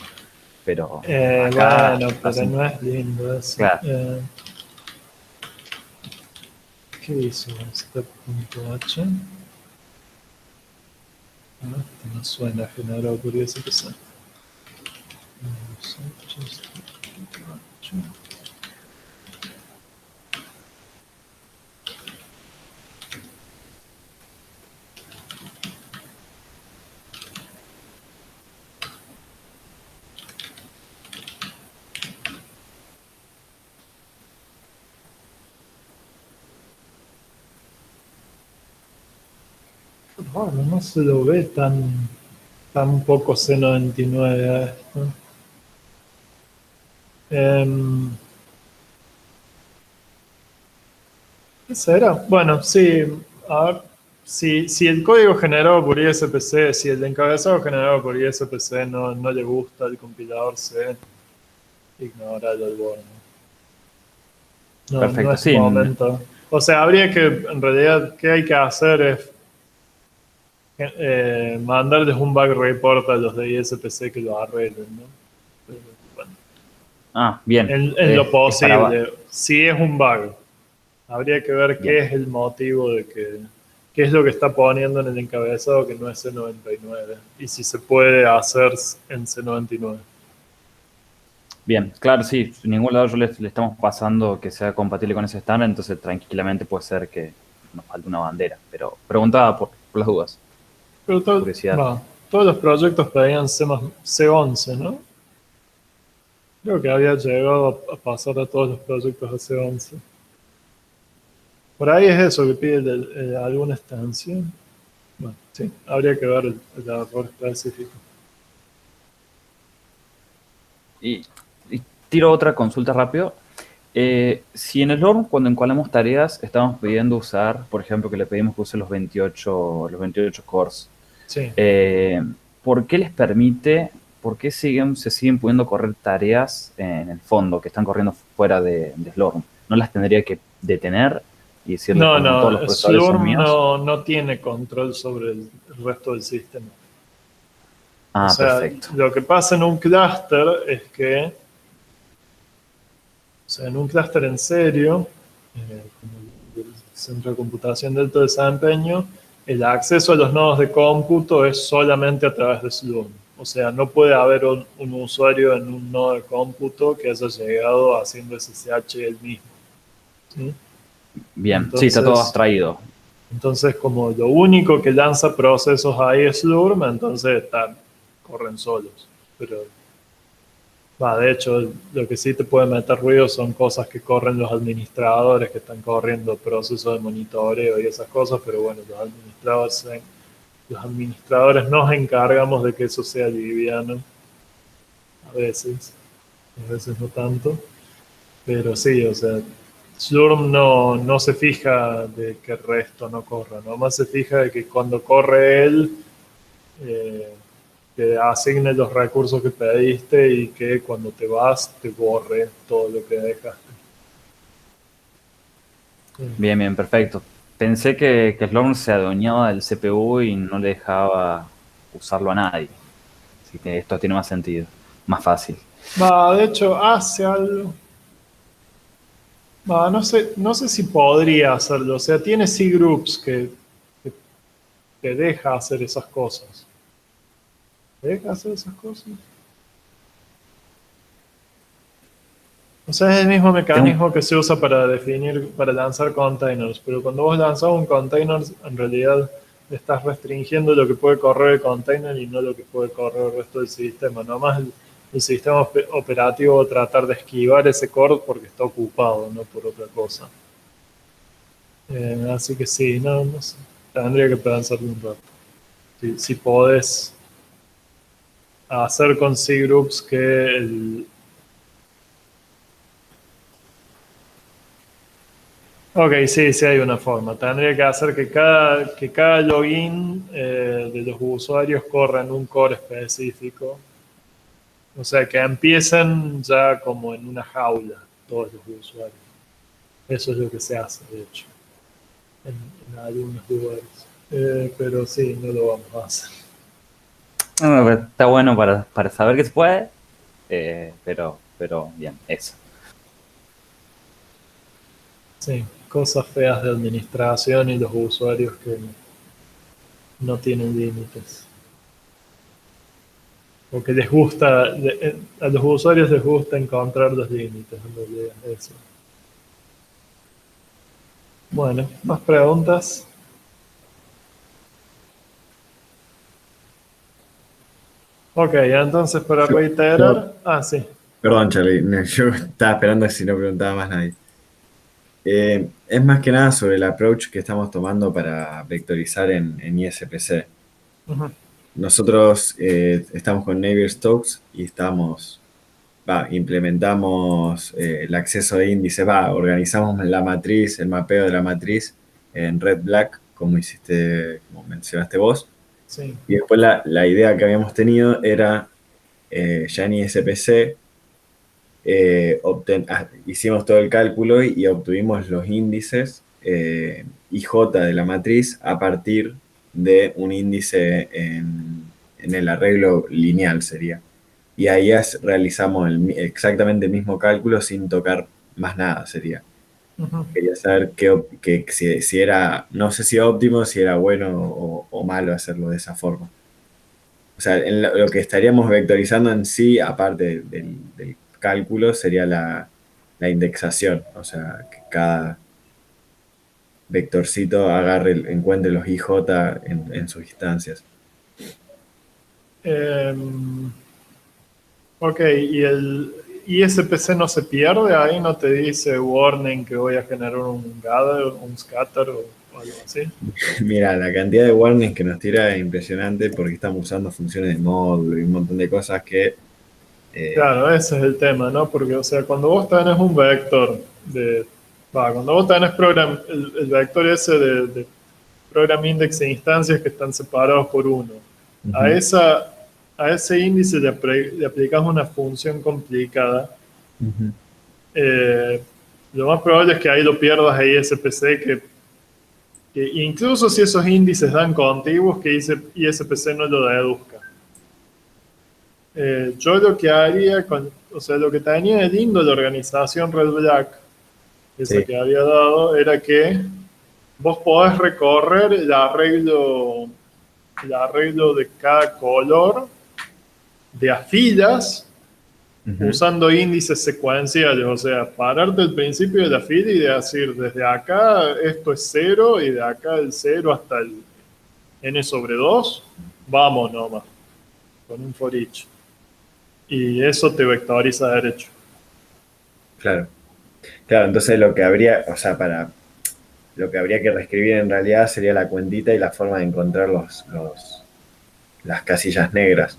Pero acá Bueno, pero no es lindo eso. claro. ¿Qué hizo step.h? Esto no suena generado por ISPC. Raro, no se lo ve tan poco C99 a esto. ¿Qué será? Bueno, sí, a ver, si el código generado por ISPC, si el encabezado generado por ISPC no le gusta al compilador C, ignorarlo al borde. No Perfecto, es sí. momento. O sea, habría que, en realidad, ¿qué hay que hacer? Es mandarles un bug report a los de ISPC que lo arreglen, ¿no? Pero, bueno, Bien. en lo Es para... posible. Si es un bug, habría que ver qué Bien. es el motivo de qué es lo que está poniendo en el encabezado que no es C99 y si se puede hacer en C99. Bien, claro, sí, en ningún lado le estamos pasando que sea compatible con ese estándar, entonces tranquilamente puede ser que nos falte una bandera, pero preguntaba por las dudas, Pero curiosidad. todos los proyectos pedían C11, ¿no? Creo que había llegado a pasar a todos los proyectos a C11. Por ahí es eso que pide alguna extensión. Bueno, sí, habría que ver el error específico. Y tiro otra consulta rápido. Si en el LORM, cuando encuadramos tareas, estamos pidiendo usar, por ejemplo, que le pedimos que use los 28 cores, Sí. ¿por qué les permite, por qué se siguen pudiendo correr tareas en el fondo que están corriendo fuera de Slurm? ¿No las tendría que detener y decirles No, que todos los no, procesadores son Slurm míos? no tiene control sobre el resto del sistema. Ah, O sea, perfecto. lo que pasa en un clúster es que, o sea, en un clúster en serio, como el centro de computación de alto desempeño, el acceso a los nodos de cómputo es solamente a través de Slurm. O sea, no puede haber un usuario en un nodo de cómputo que haya llegado haciendo SSH él mismo. ¿Sí? Bien, sí, está todo abstraído. Entonces, como lo único que lanza procesos ahí es Slurm, entonces corren solos. Pero, de hecho, lo que sí te puede meter ruido son cosas que corren los administradores, que están corriendo procesos de monitoreo y esas cosas, pero bueno, los administradores nos encargamos de que eso sea liviano. A veces no tanto. Pero sí, o sea, Slurm no se fija de que el resto no corra, nomás se fija de que cuando corre él, que asigne los recursos que pediste y que cuando te vas te borre todo lo que dejaste. Bien, bien, perfecto. Pensé que Slurm se adueñaba del CPU y no le dejaba usarlo a nadie. Así que esto tiene más sentido, más fácil. De hecho, hace algo. No sé si podría hacerlo. O sea, tiene cgroups que te deja hacer esas cosas. ¿Te deja hacer esas cosas? O sea, es el mismo mecanismo que se usa para lanzar containers, pero cuando vos lanzás un container, en realidad estás restringiendo lo que puede correr el container y no lo que puede correr el resto del sistema. Nomás el sistema operativo va a tratar de esquivar ese core porque está ocupado, no por otra cosa. Así que sí, no sé. Tendría que pensarlo un rato. Si podés hacer con cgroups que Ok, sí, sí hay una forma. Tendría que hacer que cada login de los usuarios corra en un core específico. O sea, que empiecen ya como en una jaula todos los usuarios. Eso es lo que se hace, de hecho, en algunos lugares. Pero sí, no lo vamos a hacer. No, está bueno para saber que se puede, pero bien, eso. Sí, cosas feas de administración y los usuarios que no tienen límites. O que les gusta, a los usuarios les gusta encontrar los límites, en realidad, eso. Bueno, ¿más preguntas? Ok, entonces para reiterar... sí. Perdón, Charlie, yo estaba esperando si no preguntaba más nadie. Es más que nada sobre el approach que estamos tomando para vectorizar en ISPC. Ujú. Nosotros estamos con Navier-Stokes y implementamos el acceso de índices, organizamos la matriz, el mapeo de la matriz en Red-Black, como mencionaste vos. Sí. Y después la idea que habíamos tenido era, ya en ISPC, hicimos todo el cálculo y obtuvimos los índices IJ de la matriz a partir de un índice en el arreglo lineal sería. Y ahí realizamos exactamente el mismo cálculo sin tocar más nada sería. Ujú. Quería saber si era, no sé si óptimo, si era bueno o malo hacerlo de esa forma. O sea, lo que estaríamos vectorizando en sí, aparte del cálculos sería la indexación, o sea, que cada vectorcito encuentre los IJ en sus instancias. Ok, ¿y el ISPC no se pierde? Ahí no te dice warning que voy a generar un gather, un scatter o algo así. Mira, la cantidad de warnings que nos tira es impresionante porque estamos usando funciones de módulo y un montón de cosas que... Claro, ese es el tema, ¿no? Porque, o sea, cuando vos tenés un vector cuando vos tenés el vector ese de program index e instancias que están separados por uno, a ese índice le aplicas una función complicada. Lo más probable es que ahí lo pierdas a ISPC, que incluso si esos índices dan contiguos, que ISPC no lo deduzca. Yo lo que haría, o sea, lo que tenía de lindo la organización Red Black, esa que había dado, era que vos podés recorrer el arreglo de cada color de a filas usando índices secuenciales, o sea, pararte al principio de la fila y decir, desde acá esto es 0 y de acá el 0 hasta el n/2, vamos nomás, con un for each. Y eso te vectoriza derecho. Claro, entonces lo que habría, o sea, lo que habría que reescribir en realidad sería la cuentita y la forma de encontrar las casillas negras.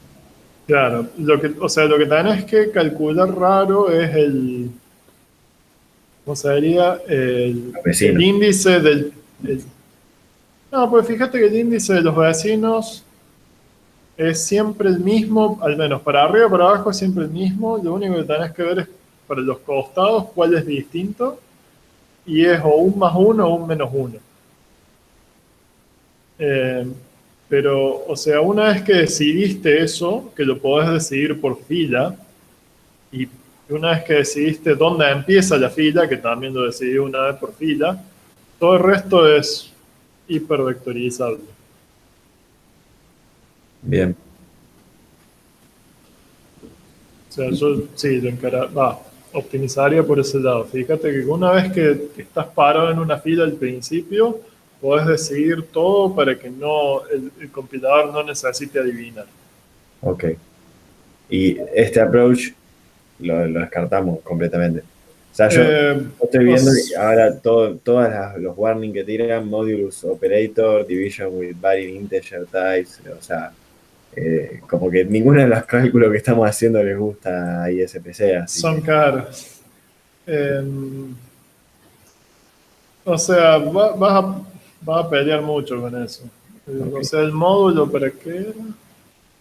Claro, lo que tenés que calcular raro es ¿cómo se diría? El índice no, pues fíjate que el índice de los vecinos es siempre el mismo, al menos para arriba o para abajo es siempre el mismo. Lo único que tenés que ver es para los costados cuál es distinto, y es o un +1 o un -1. Pero, o sea, una vez que decidiste eso, que lo podés decidir por fila, y una vez que decidiste dónde empieza la fila, que también lo decidí una vez por fila, todo el resto es hipervectorizable. Bien. O sea, yo sí optimizaría por ese lado. Fíjate que una vez que estás parado en una fila al principio, podés decidir todo para que el compilador no necesite adivinar. Ok. Y este approach lo descartamos completamente. O sea, yo estoy viendo que ahora todos los warnings que tiran, modulus operator, division with varied integer types, o sea, como que ninguno de los cálculos que estamos haciendo les gusta a ISPC. Son caros. O sea, vas a pelear mucho con eso. O sea, el módulo, ¿para qué era?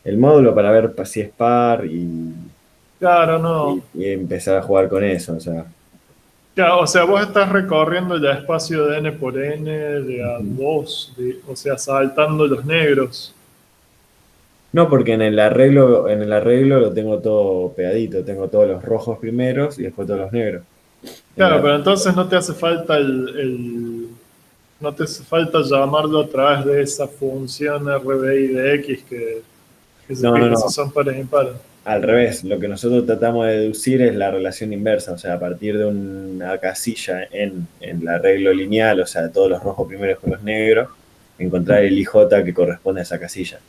El módulo para ver si es par y... Claro, no. Y empezar a jugar con eso, o sea. Claro, o sea, vos estás recorriendo el espacio de n por n de a 2, o sea, saltando los negros. No, porque en el arreglo lo tengo todo pegadito, tengo todos los rojos primeros y después todos los negros. Claro, pero entonces no te hace falta no te hace falta llamarlo a través de esa función RBI de X que se fija si son pares e impares. Al revés, lo que nosotros tratamos de deducir es la relación inversa, o sea, a partir de una casilla en el arreglo lineal, o sea, todos los rojos primeros con los negros, encontrar el IJ que corresponde a esa casilla.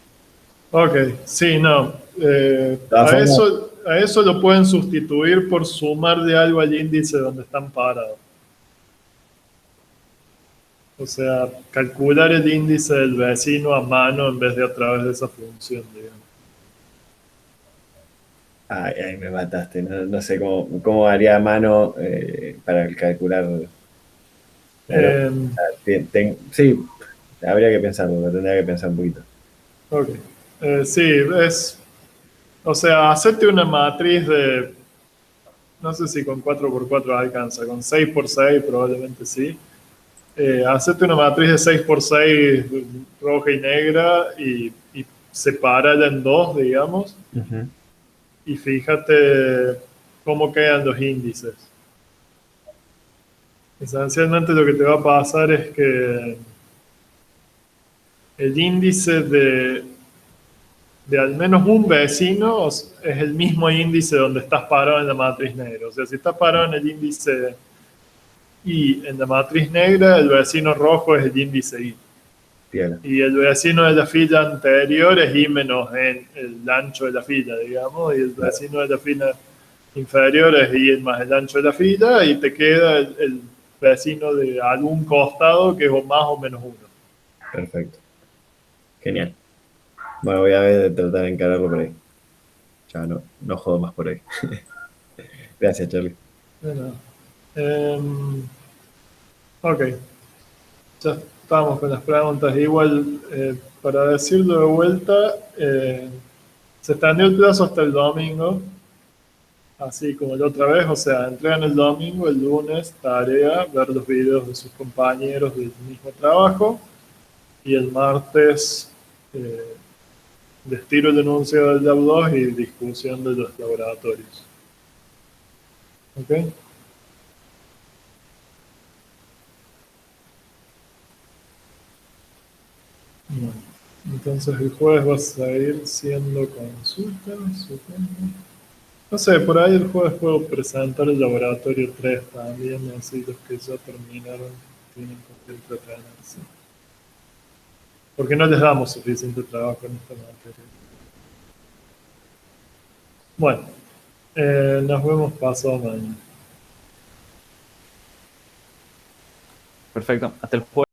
Ok, sí, no. A eso lo pueden sustituir por sumarle algo al índice donde están parados. O sea, calcular el índice del vecino a mano en vez de a través de esa función, digamos. Ay, me mataste, no sé cómo haría a mano para calcular. Sí, habría que pensarlo, tendría que pensar un poquito. Ok. Sí, o sea, hacerte una matriz de, no sé si con 4x4 alcanza, con 6x6 probablemente sí. Hacerte una matriz de 6x6 roja y negra y separarla en dos, digamos. Y fíjate cómo quedan los índices. Esencialmente lo que te va a pasar es que el índice de al menos un vecino es el mismo índice donde estás parado en la matriz negra. O sea, si estás parado en el índice Y en la matriz negra, el vecino rojo es el índice I. Bien. Y el vecino de la fila anterior es I menos en el ancho de la fila, digamos, y el vecino de la fila inferior es I más el ancho de la fila, y te queda el vecino de algún costado que es más o menos 1. Perfecto. Genial. Bueno, voy a ver de tratar de encararlo por ahí. Ya no jodo más por ahí. Gracias, Charlie. Bueno, ok, ya estamos con las preguntas. Igual, para decirlo de vuelta, se extendió el plazo hasta el domingo, así como la otra vez, o sea, entregan el domingo, el lunes, tarea, ver los videos de sus compañeros del mismo trabajo, y el martes, les tiro el enunciado del Lab 2 y discusión de los laboratorios. ¿Ok? Bueno, entonces el jueves va a seguir siendo consulta, supongo. No sé, por ahí el jueves puedo presentar el laboratorio 3 también, así los que ya terminaron tienen que entretenerse. Porque no les damos suficiente trabajo en esta materia. Bueno, nos vemos pasado mañana. Perfecto. Hasta el jueves.